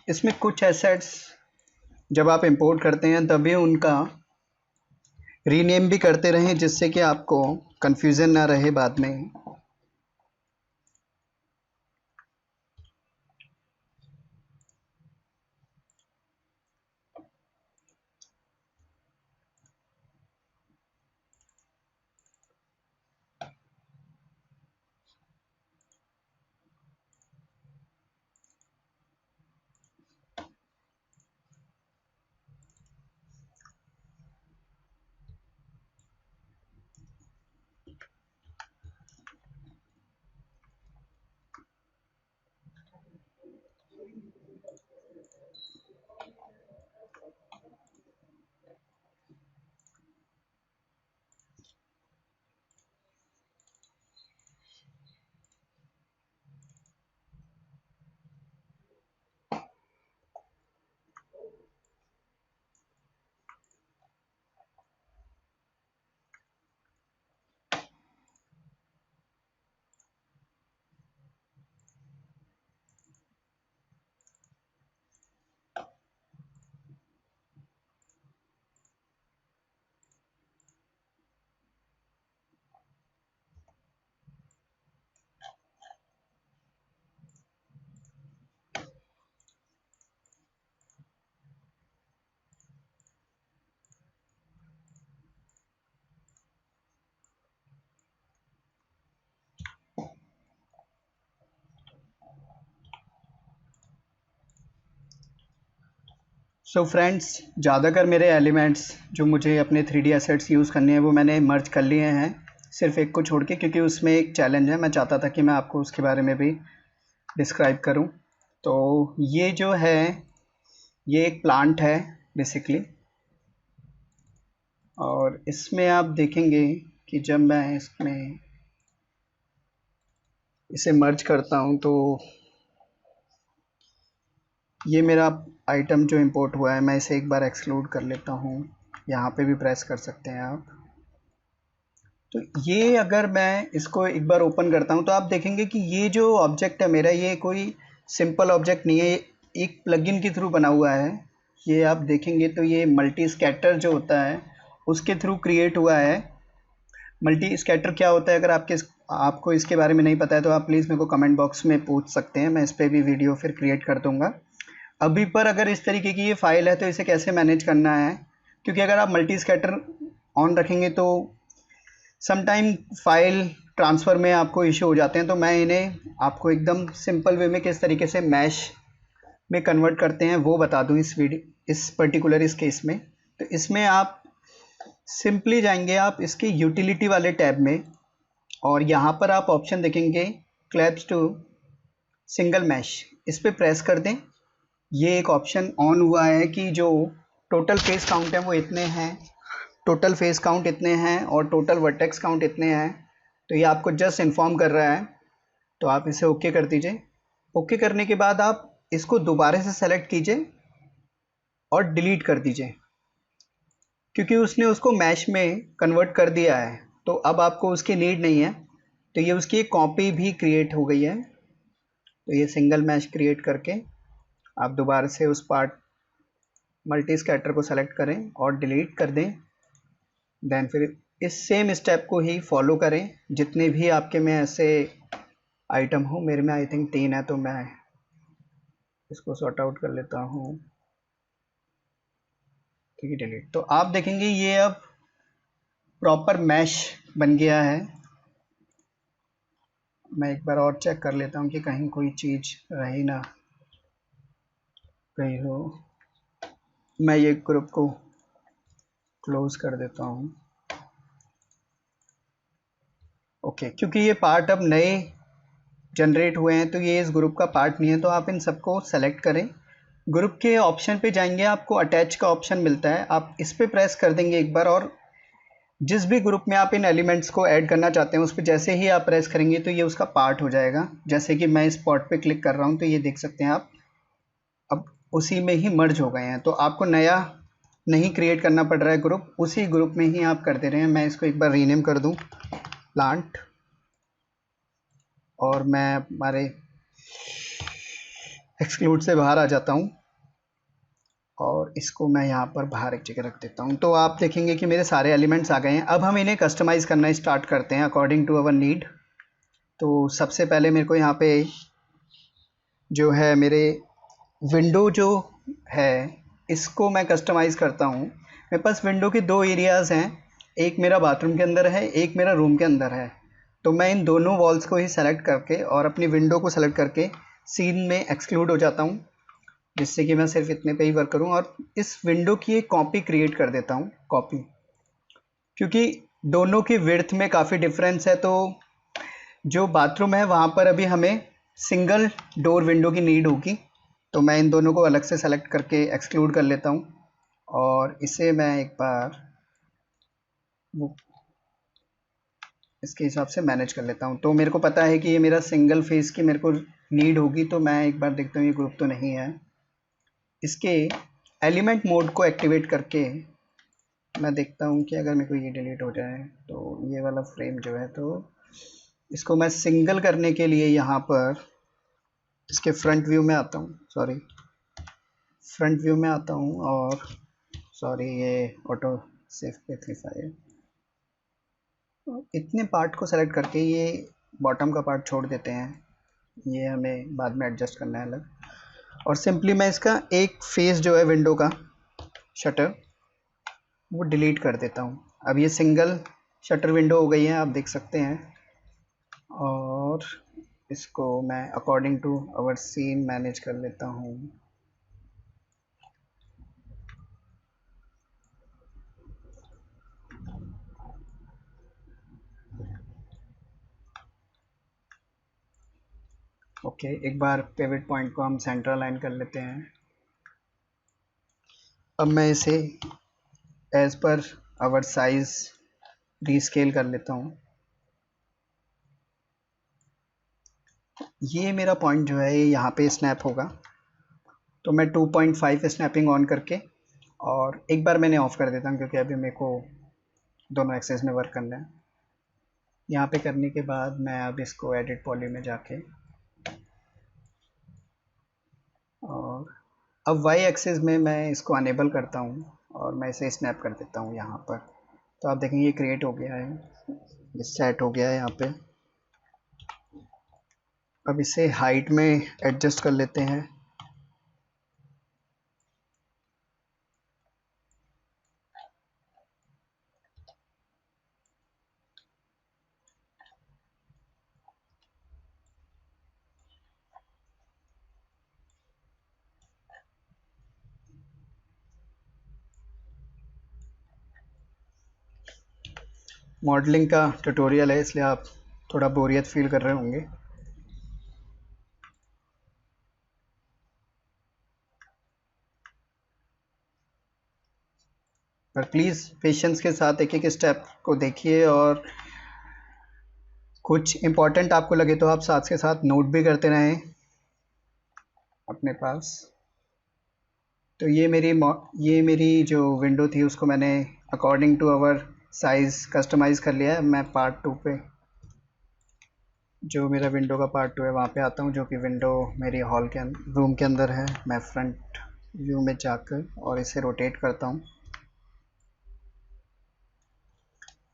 इसमें कुछ एसेट्स जब आप इंपोर्ट करते हैं तभी उनका रीनेम भी करते रहें, जिससे कि आपको कंफ्यूजन ना रहे बाद में। सो फ्रेंड्स, ज़्यादातर मेरे एलिमेंट्स जो मुझे अपने 3D एसेट्स यूज़ करने हैं वो मैंने मर्ज कर लिए हैं, सिर्फ एक को छोड़ के, क्योंकि उसमें एक चैलेंज है। मैं चाहता था कि मैं आपको उसके बारे में भी डिस्क्राइब करूं। तो ये जो है, ये एक प्लांट है बेसिकली, और इसमें आप देखेंगे कि जब मैं इसमें इसे मर्ज करता हूं तो ये मेरा आइटम जो इंपोर्ट हुआ है, मैं इसे एक बार एक्सक्लूड कर लेता हूं। यहाँ पे भी प्रेस कर सकते हैं आप। तो ये अगर मैं इसको एक बार ओपन करता हूं तो आप देखेंगे कि ये जो ऑब्जेक्ट है मेरा, ये कोई सिंपल ऑब्जेक्ट नहीं है, एक प्लगइन के थ्रू बना हुआ है। ये आप देखेंगे तो ये मल्टी स्कैटर जो होता है उसके थ्रू क्रिएट हुआ है। मल्टी स्कैटर क्या होता है, अगर आपको इसके बारे में नहीं पता है तो आप प्लीज़ मेरे को कमेंट बॉक्स में पूछ सकते हैं, मैं इस पर भी वीडियो फिर क्रिएट कर दूंगा। अभी पर अगर इस तरीके की ये फाइल है तो इसे कैसे मैनेज करना है, क्योंकि अगर आप मल्टी स्कैटर ऑन रखेंगे तो समटाइम फाइल ट्रांसफ़र में आपको इशू हो जाते हैं। तो मैं इन्हें आपको एकदम सिंपल वे में किस तरीके से मैश में कन्वर्ट करते हैं वो बता दूं इस पर्टिकुलर इस केस में। तो इसमें आप सिंपली जाएंगे आप इसके यूटिलिटी वाले टैब में, और यहाँ पर आप ऑप्शन देखेंगे क्लैप्स टू सिंगल मैश, इस पर प्रेस कर दें। ये एक ऑप्शन ऑन हुआ है कि जो टोटल फेस काउंट है वो इतने हैं, टोटल फेस काउंट इतने हैं और टोटल वर्टेक्स काउंट इतने हैं। तो ये आपको जस्ट इन्फॉर्म कर रहा है, तो आप इसे ओके कर दीजिए। ओके करने के बाद आप इसको दोबारा से सेलेक्ट कीजिए और डिलीट कर दीजिए, क्योंकि उसने उसको मैश में कन्वर्ट कर दिया है, तो अब आपको उसकी नीड नहीं है। तो ये उसकी एक कॉपी भी क्रिएट हो गई है। तो ये सिंगल मैश क्रिएट करके आप दोबारा से उस पार्ट मल्टी स्कैटर को सेलेक्ट करें और डिलीट कर दें। देन फिर इस सेम स्टेप को ही फॉलो करें जितने भी आपके में ऐसे आइटम हो। मेरे में आई थिंक 3 है, तो मैं इसको सॉर्ट आउट कर लेता हूँ। ठीक है, डिलीट। तो आप देखेंगे ये अब प्रॉपर मैश बन गया है। मैं एक बार और चेक कर लेता हूँ कि कहीं कोई चीज़ रही ना गई हो। मैं ये ग्रुप को क्लोज कर देता हूँ। ओके, क्योंकि ये पार्ट अब नए जनरेट हुए हैं तो ये इस ग्रुप का पार्ट नहीं है। तो आप इन सबको सेलेक्ट करें, ग्रुप के ऑप्शन पे जाएंगे, आपको अटैच का ऑप्शन मिलता है, आप इस पर प्रेस कर देंगे एक बार, और जिस भी ग्रुप में आप इन एलिमेंट्स को ऐड करना चाहते हैं उस पर जैसे ही आप प्रेस करेंगे तो ये उसका पार्ट हो जाएगा। जैसे कि मैं इस पॉट पे क्लिक कर रहा हूँ तो ये देख सकते हैं आप, अब उसी में ही मर्ज हो गए हैं। तो आपको नया नहीं क्रिएट करना पड़ रहा है ग्रुप, उसी ग्रुप में ही आप कर दे रहे हैं। मैं इसको एक बार रीनेम कर दूँ प्लांट, और मैं हमारे एक्सक्लूड से बाहर आ जाता हूँ और इसको मैं यहाँ पर बाहर एक जगह रख देता हूँ। तो आप देखेंगे कि मेरे सारे एलिमेंट्स आ गए हैं। अब हम इन्हें कस्टमाइज़ करना स्टार्ट करते हैं अकॉर्डिंग टू अवर नीड। तो सबसे पहले मेरे को यहाँ पे जो है मेरे विंडो जो है इसको मैं कस्टमाइज़ करता हूँ। मेरे पास विंडो के 2 एरियाज़ हैं, एक मेरा बाथरूम के अंदर है, एक मेरा रूम के अंदर है। तो मैं इन दोनों वॉल्स को ही सेलेक्ट करके और अपनी विंडो को सेलेक्ट करके सीन में एक्सक्लूड हो जाता हूँ, जिससे कि मैं सिर्फ इतने पे ही वर्क करूँ, और इस विंडो की एक कॉपी क्रिएट कर देता हूँ। कॉपी, क्योंकि दोनों की विड्थ में काफ़ी डिफरेंस है। तो जो बाथरूम है वहाँ पर अभी हमें सिंगल डोर विंडो की नीड होगी। तो मैं इन दोनों को अलग से सेलेक्ट करके एक्सक्लूड कर लेता हूँ, और इसे मैं एक बार वो इसके हिसाब से मैनेज कर लेता हूँ। तो मेरे को पता है कि ये मेरा सिंगल फेस की मेरे को नीड होगी। तो मैं एक बार देखता हूँ ये ग्रुप तो नहीं है। इसके एलिमेंट मोड को एक्टिवेट करके मैं देखता हूँ कि अगर मेरे को ये डिलीट हो जाए तो ये वाला फ्रेम जो है, तो इसको मैं सिंगल करने के लिए यहाँ पर इसके फ्रंट व्यू में आता हूँ, फ्रंट व्यू में आता हूँ, और ये ऑटो सेव पे क्लिक, इतने पार्ट को सेलेक्ट करके ये बॉटम का पार्ट छोड़ देते हैं, ये हमें बाद में एडजस्ट करना है अलग। और सिंपली मैं इसका एक फेस जो है विंडो का शटर वो डिलीट कर देता हूँ। अब ये सिंगल शटर विंडो हो गई है, आप देख सकते हैं। और इसको मैं according to our scene manage कर लेता हूँ। ओके, एक बार पिवट पॉइंट को हम सेंटर अलाइन कर लेते हैं। अब मैं इसे as per hour size rescale कर लेता हूँ। ये मेरा पॉइंट जो है यहाँ पे स्नैप होगा, तो मैं 2.5 स्नैपिंग ऑन करके और एक बार मैंने ऑफ कर देता हूँ क्योंकि अभी मेरे को दोनों एक्सेस में वर्क करना है। यहाँ पे करने के बाद मैं अब इसको एडिट पॉली में जाके और अब वाई एक्सिस में मैं इसको अनेबल करता हूँ और मैं इसे स्नैप कर देता हूँ यहाँ पर। तो आप देखेंगे ये क्रिएट हो गया है, ये सेट हो गया है यहाँ पे। अब इसे हाइट में एडजस्ट कर लेते हैं। मॉडलिंग का ट्यूटोरियल है इसलिए आप थोड़ा बोरियत फील कर रहे होंगे, पर प्लीज़ पेशेंस के साथ एक एक स्टेप को देखिए और कुछ इम्पोर्टेंट आपको लगे तो आप साथ के साथ नोट भी करते रहें अपने पास। तो ये मेरी जो विंडो थी उसको मैंने according to our size customize कर लिया है। मैं पार्ट 2 पे, जो मेरा विंडो का पार्ट 2 है वहाँ पे आता हूँ, जो कि विंडो मेरी हॉल के रूम के अंदर है। मैं फ्रंट व्यू में जाकर और इसे रोटेट करता हूँ।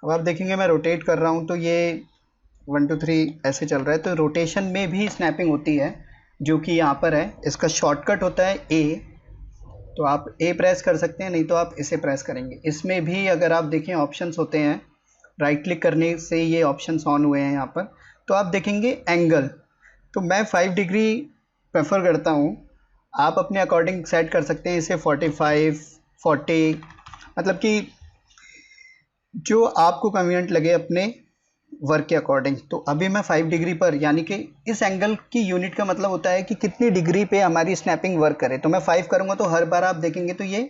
अब आप देखेंगे मैं रोटेट कर रहा हूँ तो ये 1 2 3 ऐसे चल रहा है। तो रोटेशन में भी स्नैपिंग होती है जो कि यहाँ पर है। इसका शॉर्टकट होता है ए, तो आप ए प्रेस कर सकते हैं, नहीं तो आप इसे प्रेस करेंगे। इसमें भी अगर आप देखें ऑप्शंस होते हैं, राइट क्लिक करने से ये ऑप्शंस ऑन हुए हैं यहाँ पर। तो आप देखेंगे एंगल, तो मैं 5 डिग्री प्रेफर करता हूँ। आप अपने अकॉर्डिंग सेट कर सकते हैं इसे 45 40, मतलब कि जो आपको कन्वीनियंट लगे अपने वर्क के अकॉर्डिंग। तो अभी मैं 5 डिग्री पर, यानी कि इस एंगल की यूनिट का मतलब होता है कि कितनी डिग्री पे हमारी स्नैपिंग वर्क करे। तो मैं 5 करूँगा तो हर बार आप देखेंगे तो ये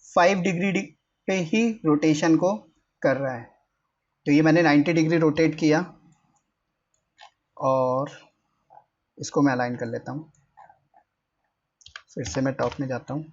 5 डिग्री पे ही रोटेशन को कर रहा है। तो ये मैंने 90 डिग्री रोटेट किया और इसको मैं अलाइन कर लेता हूँ। फिर से मैं टॉप में जाता हूँ।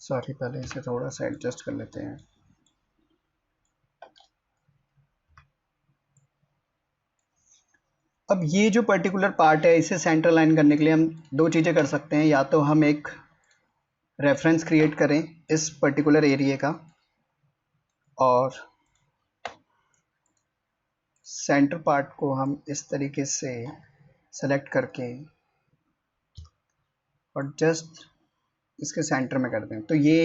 सॉरी, पहले इसे थोड़ा सा एडजस्ट कर लेते हैं। अब ये जो पर्टिकुलर पार्ट है इसे सेंटर लाइन करने के लिए हम दो चीज़ें कर सकते हैं। या तो हम एक रेफरेंस क्रिएट करें इस पर्टिकुलर एरिया का और सेंटर पार्ट को हम इस तरीके से सेलेक्ट करके और जस्ट इसके सेंटर में कर दें। तो ये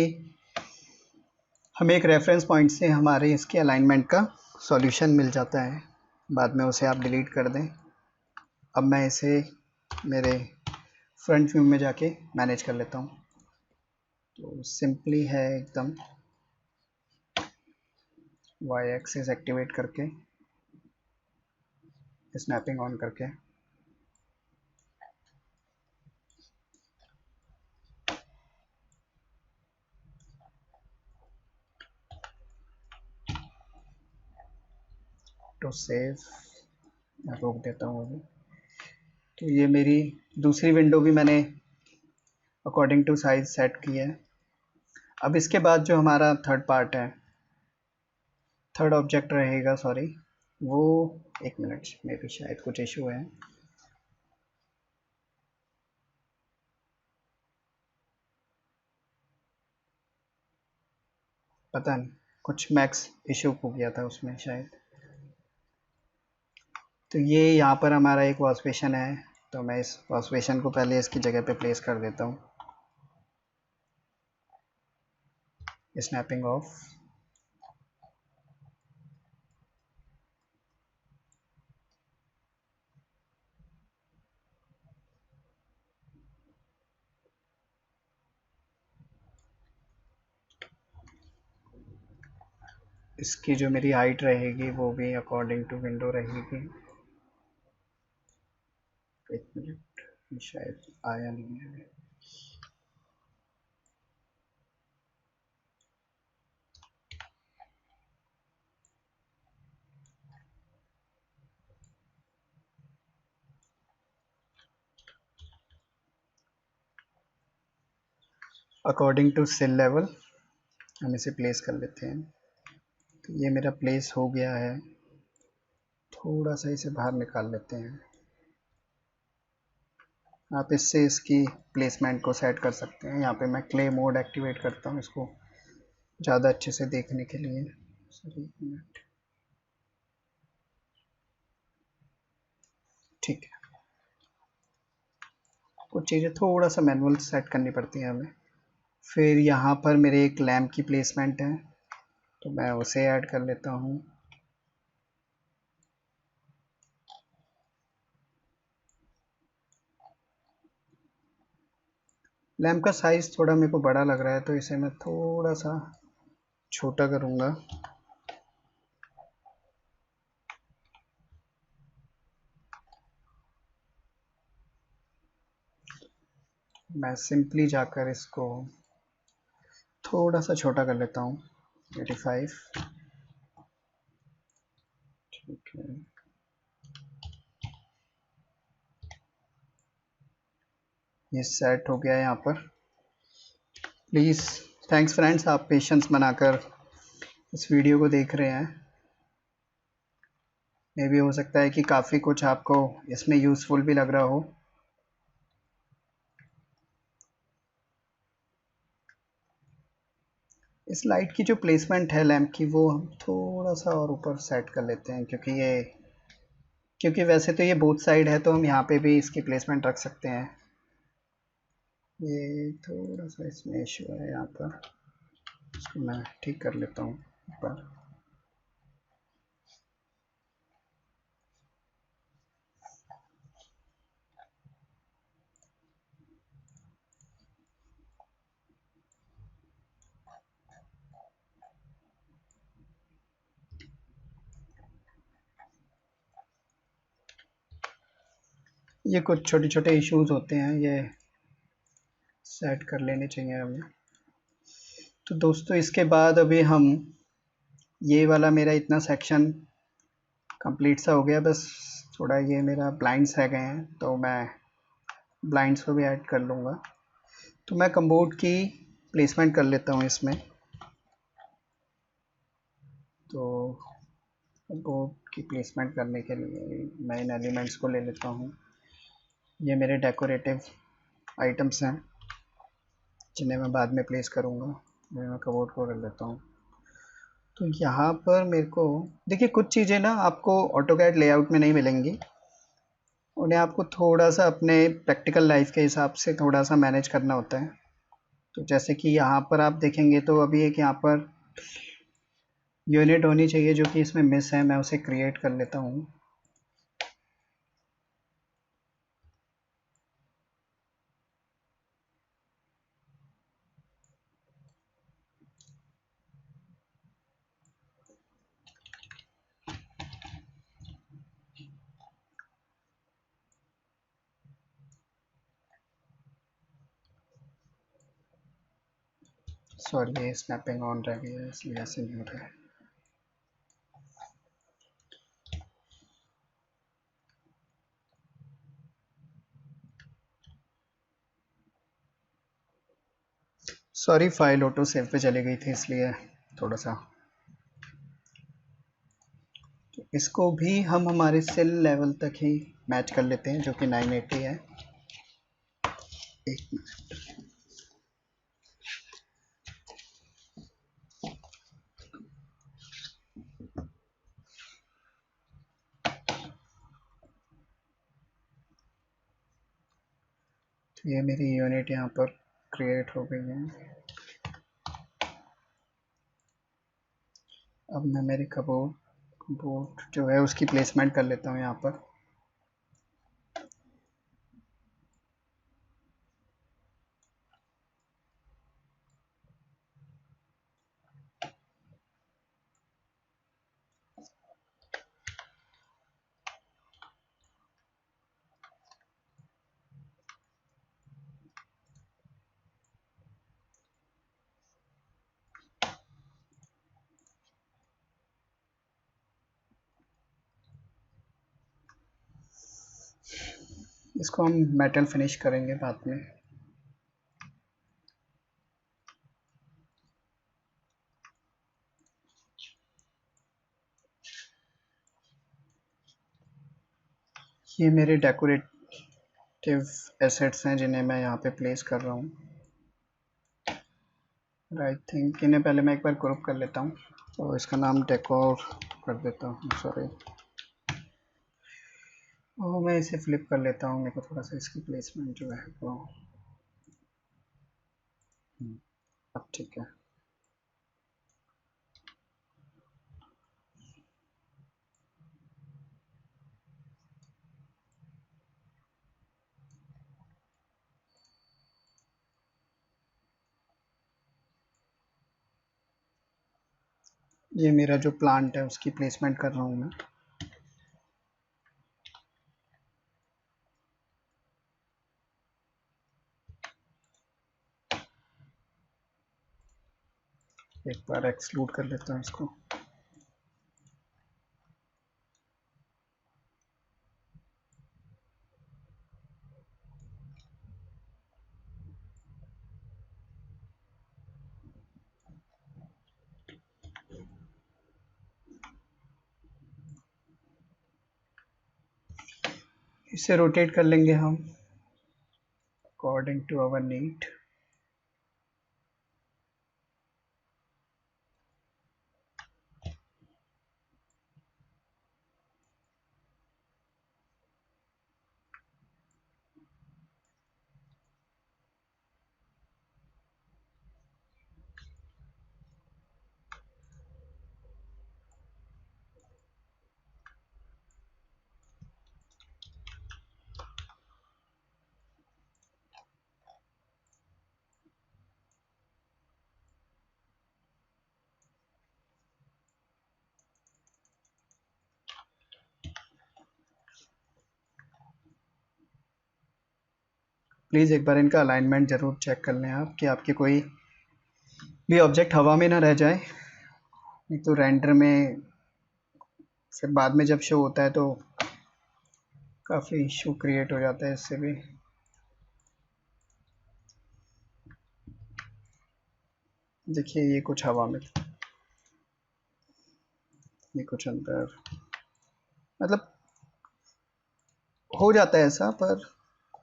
हमें एक रेफरेंस पॉइंट से हमारे इसके अलाइनमेंट का सॉल्यूशन मिल जाता है। बाद में उसे आप डिलीट कर दें। अब मैं इसे मेरे फ्रंट व्यू में जाके मैनेज कर लेता हूँ। तो सिंपली है एकदम, वाई एक्सिस एक्टिवेट करके स्नैपिंग ऑन करके तो सेव, मैं रोक देता हूँ अभी। तो ये मेरी दूसरी विंडो भी मैंने अकॉर्डिंग टू साइज सेट की है। अब इसके बाद जो हमारा थर्ड पार्ट है, थर्ड ऑब्जेक्ट रहेगा, सॉरी वो, एक मिनट में भी शायद कुछ इशू है, पता नहीं। कुछ मैक्स इशू हो गया था उसमें शायद। तो ये यहाँ पर हमारा एक वॉश बेसिन है, तो मैं इस वॉश बेसिन को पहले इसकी जगह पे प्लेस कर देता हूँ। Snapping of. इसकी जो मेरी हाइट रहेगी वो भी अकॉर्डिंग टू विंडो रहेगी। एक मिनट, शायद आया नहीं है। अकॉर्डिंग टू सेल लेवल हम इसे प्लेस कर लेते हैं। तो ये मेरा प्लेस हो गया है। थोड़ा सा इसे बाहर निकाल लेते हैं। आप इससे इसकी प्लेसमेंट को सेट कर सकते हैं। यहाँ पे मैं क्ले मोड एक्टिवेट करता हूँ इसको ज़्यादा अच्छे से देखने के लिए। सॉरी, एक मिनट। ठीक है, कुछ चीज़ें थोड़ा सा मैनुअल सेट करनी पड़ती हैं हमें। फिर यहाँ पर मेरे एक लैम्प की प्लेसमेंट है, तो मैं उसे ऐड कर लेता हूँ। लैम्प का साइज़ थोड़ा मेरे को बड़ा लग रहा है, तो इसे मैं थोड़ा सा छोटा करूँगा। मैं सिंपली जाकर इसको थोड़ा सा छोटा कर लेता हूँ, 85। ठीक है, ये सेट हो गया है यहाँ पर। प्लीज़, थैंक्स फ्रेंड्स, आप पेशेंस बनाकर इस वीडियो को देख रहे हैं। मे भी हो सकता है कि काफ़ी कुछ आपको इसमें यूज़फुल भी लग रहा हो। इस लाइट की जो प्लेसमेंट है लैंप की, वो हम थोड़ा सा और ऊपर सेट कर लेते हैं, क्योंकि वैसे तो ये बोथ साइड है, तो हम यहाँ पे भी इसकी प्लेसमेंट रख सकते हैं। ये थोड़ा सा इसमें इशू है यहाँ पर, इसको मैं ठीक कर लेता हूँ ऊपर। ये कुछ छोटे छोटे इश्यूज होते हैं, ये सेट कर लेने चाहिए हमें। तो दोस्तों, इसके बाद अभी हम ये वाला मेरा इतना सेक्शन कंप्लीट सा हो गया। बस थोड़ा ये मेरा ब्लाइंड्स रह गए हैं, तो मैं ब्लाइंड्स को भी ऐड कर लूँगा। तो मैं कम्बोर्ड की प्लेसमेंट कर लेता हूँ इसमें। तो कम्बोर्ड की प्लेसमेंट करने के लिए मैं इन एलिमेंट्स को ले लेता हूँ। ये मेरे डेकोरेटिव आइटम्स हैं जिन्हें मैं बाद में प्लेस करूँगा। मैं कम्बोर्ड को कर लेता हूँ। तो यहाँ पर मेरे को देखिए, कुछ चीज़ें ना आपको ऑटोकैड लेआउट में नहीं मिलेंगी, उन्हें आपको थोड़ा सा अपने प्रैक्टिकल लाइफ के हिसाब से थोड़ा सा मैनेज करना होता है। तो जैसे कि यहाँ पर आप देखेंगे तो अभी एक यहाँ पर यूनिट होनी चाहिए जो कि इसमें मिस है, मैं उसे क्रिएट कर लेता हूँ। सॉरी, ये स्नैपिंग ऑन रह गया है इसलिए ऐसे नहीं हो रहा है। सॉरी, फाइल ऑटो सेव पे चली गई थी इसलिए थोड़ा सा। तो इसको भी हम हमारे सेल लेवल तक ही मैच कर लेते हैं, जो कि 980 है। एक मिनट। तो ये मेरी यूनिट यहाँ पर क्रिएट हो गई है। अब मैं मेरे कबोर्ड जो है उसकी प्लेसमेंट कर लेता हूँ यहाँ पर। इसको हम मेटल फिनिश करेंगे बाद में। ये मेरे डेकोरेटिव एसेट्स हैं जिन्हें मैं यहाँ पे प्लेस कर रहा हूँ। आई थिंक इन्हें पहले मैं एक बार ग्रुप कर लेता हूँ, तो इसका नाम डेकोर कर देता हूँ, सॉरी। और मैं इसे फ्लिप कर लेता हूँ, मेरे को थोड़ा सा इसकी प्लेसमेंट जो है वो अब ठीक है। ये मेरा जो प्लांट है उसकी प्लेसमेंट कर रहा हूँ मैं। एक बार एक्सक्लूड कर लेता हूँ इसको। इसे रोटेट कर लेंगे हम according to our need. Please एक बार इनका अलाइनमेंट ज़रूर चेक कर लें आप, कि आपकी कोई भी ऑब्जेक्ट हवा में ना रह जाए, नहीं तो रेंडर में फिर बाद में जब शो होता है तो काफ़ी इशू क्रिएट हो जाता है इससे भी। देखिए ये कुछ हवा में, ये कुछ अंदर, मतलब हो जाता है ऐसा, पर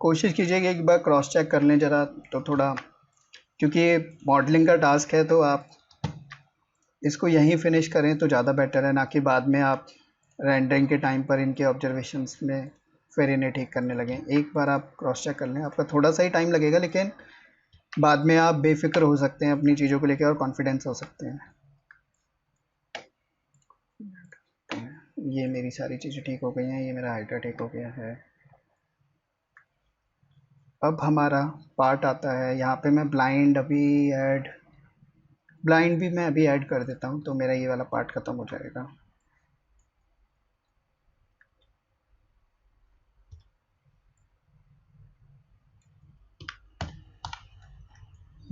कोशिश कीजिए कि एक बार क्रॉस चेक कर लें ज़रा, तो थोड़ा, क्योंकि ये मॉडलिंग का टास्क है तो आप इसको यहीं फिनिश करें तो ज़्यादा बेटर है, ना कि बाद में आप रेंडरिंग के टाइम पर इनके ऑब्जर्वेशंस में फिर इन्हें ठीक करने लगें। एक बार आप क्रॉस चेक कर लें, आपका थोड़ा सा ही टाइम लगेगा, लेकिन बाद में आप बेफिक्र हो सकते हैं अपनी चीज़ों को लेकर और कॉन्फिडेंस हो सकते हैं। ये मेरी सारी चीज़ें ठीक हो गई हैं, ये मेरा हाइड्रा ठीक हो गया है। अब हमारा पार्ट आता है यहाँ पे, मैं ब्लाइंड भी मैं अभी ऐड कर देता हूँ, तो मेरा ये वाला पार्ट ख़त्म हो जाएगा।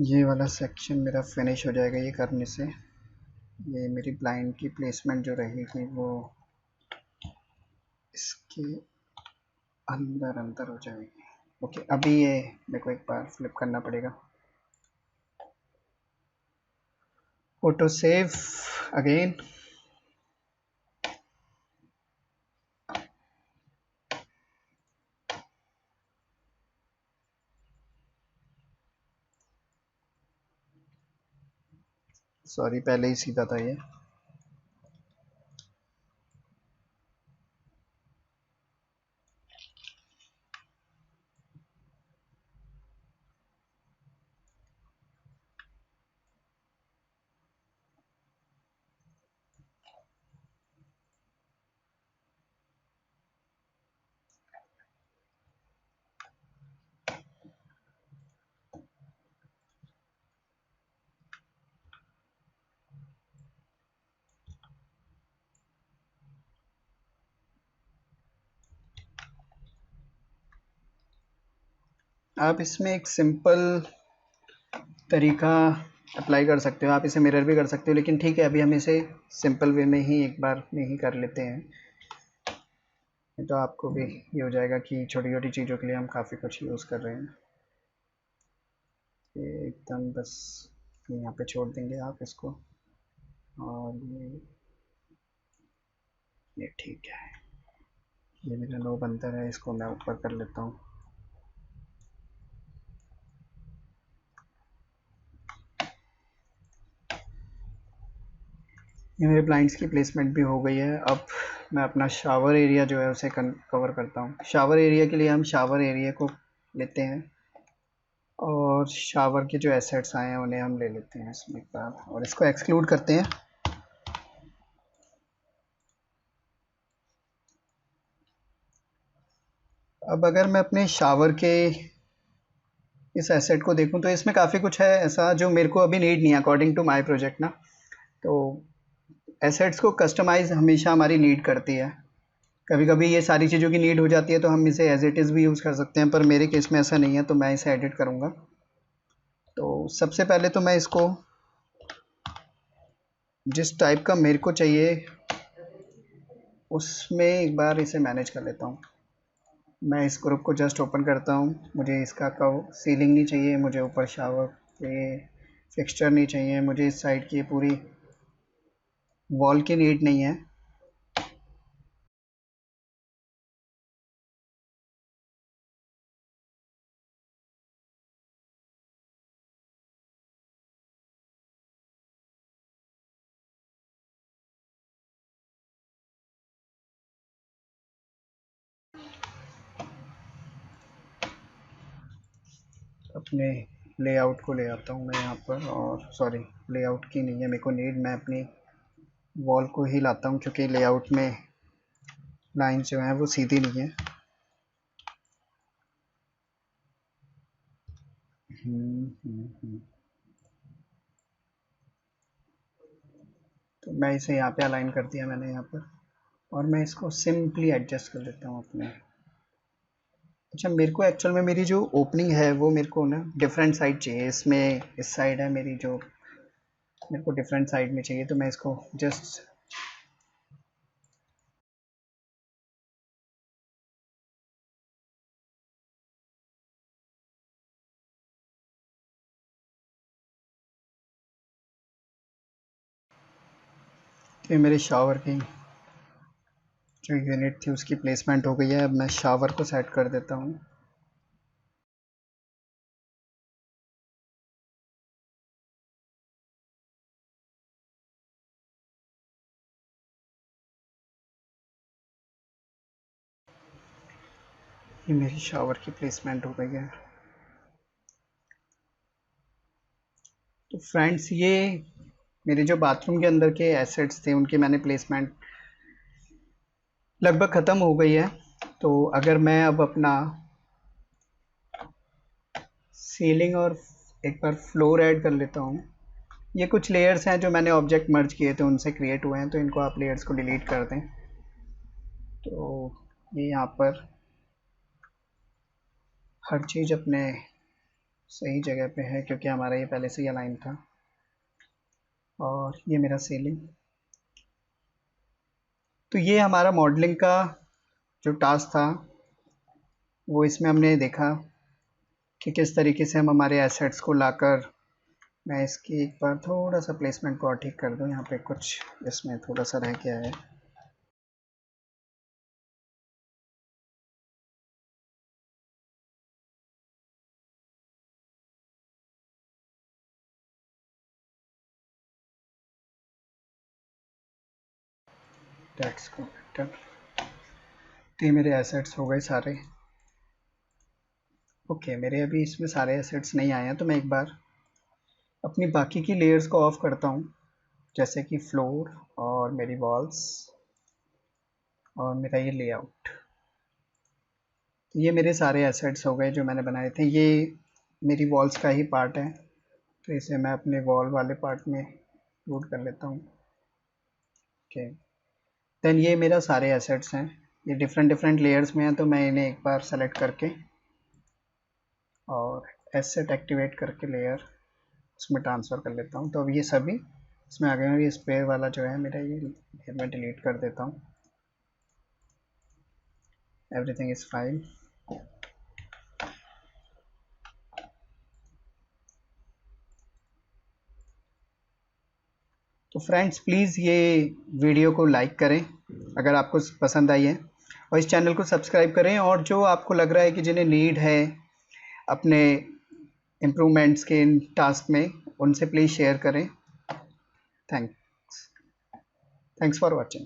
ये वाला सेक्शन मेरा फिनिश हो जाएगा ये करने से। ये मेरी ब्लाइंड की प्लेसमेंट जो रहेगी वो इसके अंदर अंदर हो जाएगी। ओके, अभी ये मेरे को एक बार फ्लिप करना पड़ेगा। Auto save again. सॉरी, पहले ही सीधा था ये। आप इसमें एक सिंपल तरीका अप्लाई कर सकते हो, आप इसे मिरर भी कर सकते हो, लेकिन ठीक है अभी हम इसे सिंपल वे में ही एक बार में ही कर लेते हैं। तो आपको भी ये हो जाएगा कि छोटी छोटी चीज़ों के लिए हम काफ़ी कुछ यूज़ कर रहे हैं। ये एकदम बस यहाँ पे छोड़ देंगे आप इसको, और ये ठीक है। ये मेरा नो बनता है, इसको मैं ऊपर कर लेता हूँ। ये मेरे ब्लाइंड्स की प्लेसमेंट भी हो गई है। अब मैं अपना शावर एरिया जो है उसे कवर करता हूँ। शावर एरिया के लिए हम शावर एरिया को लेते हैं और शावर के जो एसेट्स आए हैं उन्हें हम ले लेते हैं इसमें एक बार, और इसको एक्सक्लूड करते हैं। अब अगर मैं अपने शावर के इस एसेट को देखूं तो इसमें काफ़ी कुछ है ऐसा जो मेरे को अभी नीड नहीं है अकॉर्डिंग टू माय प्रोजेक्ट ना। तो एसेट्स को कस्टमाइज हमेशा हमारी नीड करती है। कभी कभी ये सारी चीज़ों की नीड हो जाती है तो हम इसे एज इट इज़ भी यूज़ कर सकते हैं, पर मेरे केस में ऐसा नहीं है, तो मैं इसे एडिट करूँगा। तो सबसे पहले तो मैं इसको जिस टाइप का मेरे को चाहिए उसमें एक बार इसे मैनेज कर लेता हूँ। मैं इस ग्रुप को जस्ट ओपन करता हूँ। मुझे इसका कव सीलिंग नहीं चाहिए, मुझे ऊपर शावर ये फिक्सचर नहीं चाहिए, मुझे इस साइड की पूरी वॉल की नीड नहीं है। अपने लेआउट को ले आता हूँ मैं यहाँ पर, और सॉरी लेआउट की नहीं है मेरे को नीड, मैं अपनी वॉल को ही लाता हूँ क्योंकि लेआउट में लाइंस जो हैं वो सीधी नहीं है। तो मैं इसे यहाँ पे अलाइन कर दिया मैंने यहाँ पर, और मैं इसको सिंपली एडजस्ट कर लेता हूँ अपने। अच्छा मेरे को एक्चुअल में मेरी जो ओपनिंग है वो मेरे को ना डिफरेंट साइड चाहिए, इसमें इस साइड है मेरी जो, मेरे को डिफरेंट साइड में चाहिए, तो मैं इसको जस्ट ये मेरे शावर की जो यूनिट थी उसकी प्लेसमेंट हो गई है। अब मैं शावर को सेट कर देता हूँ। ये मेरी शावर की प्लेसमेंट हो गई है। तो फ्रेंड्स ये मेरे जो बाथरूम के अंदर के एसेट्स थे उनकी मैंने प्लेसमेंट लगभग ख़त्म हो गई है। तो अगर मैं अब अपना सीलिंग और एक बार फ्लोर ऐड कर लेता हूँ। ये कुछ लेयर्स हैं जो मैंने ऑब्जेक्ट मर्ज किए थे उनसे क्रिएट हुए हैं, तो इनको आप लेयर्स को डिलीट कर दें। तो ये यहाँ पर हर चीज़ अपने सही जगह पे है क्योंकि हमारा ये पहले से ही अलाइन था। और ये मेरा सीलिंग, तो ये हमारा मॉडलिंग का जो टास्क था वो इसमें हमने देखा कि किस तरीके से हम हमारे एसेट्स को लाकर, मैं इसकी एक बार थोड़ा सा प्लेसमेंट को और ठीक कर दूँ, यहाँ पे कुछ इसमें थोड़ा सा रह गया है। टैक्स को बेटर, तो ये मेरे एसेट्स हो गए सारे। ओके मेरे अभी इसमें सारे एसेट्स नहीं आए हैं, तो मैं एक बार अपनी बाकी की लेयर्स को ऑफ करता हूँ, जैसे कि फ्लोर और मेरी वॉल्स और मेरा ये लेआउट। तो ये मेरे सारे एसेट्स हो गए जो मैंने बनाए थे। ये मेरी वॉल्स का ही पार्ट है, तो इसे मैं अपने वॉल वाले पार्ट में इंक्लूड कर लेता हूँ। ओके देन ये मेरा सारे एसेट्स हैं, ये डिफरेंट डिफरेंट लेयर्स में हैं, तो मैं इन्हें एक बार सेलेक्ट करके और एसेट एक्टिवेट करके लेयर उसमें ट्रांसफ़र कर लेता हूँ। तो अब ये सभी इसमें आ गए हैं। ये स्पेयर वाला जो है मेरा, ये मैं डिलीट कर देता हूँ। Everything is fine. तो फ्रेंड्स प्लीज़ ये वीडियो को लाइक करें अगर आपको पसंद आई है, और इस चैनल को सब्सक्राइब करें। और जो आपको लग रहा है कि जिन्हें नीड है अपने इम्प्रूवमेंट्स के इन टास्क में, उनसे प्लीज़ शेयर करें। Thanks for watching.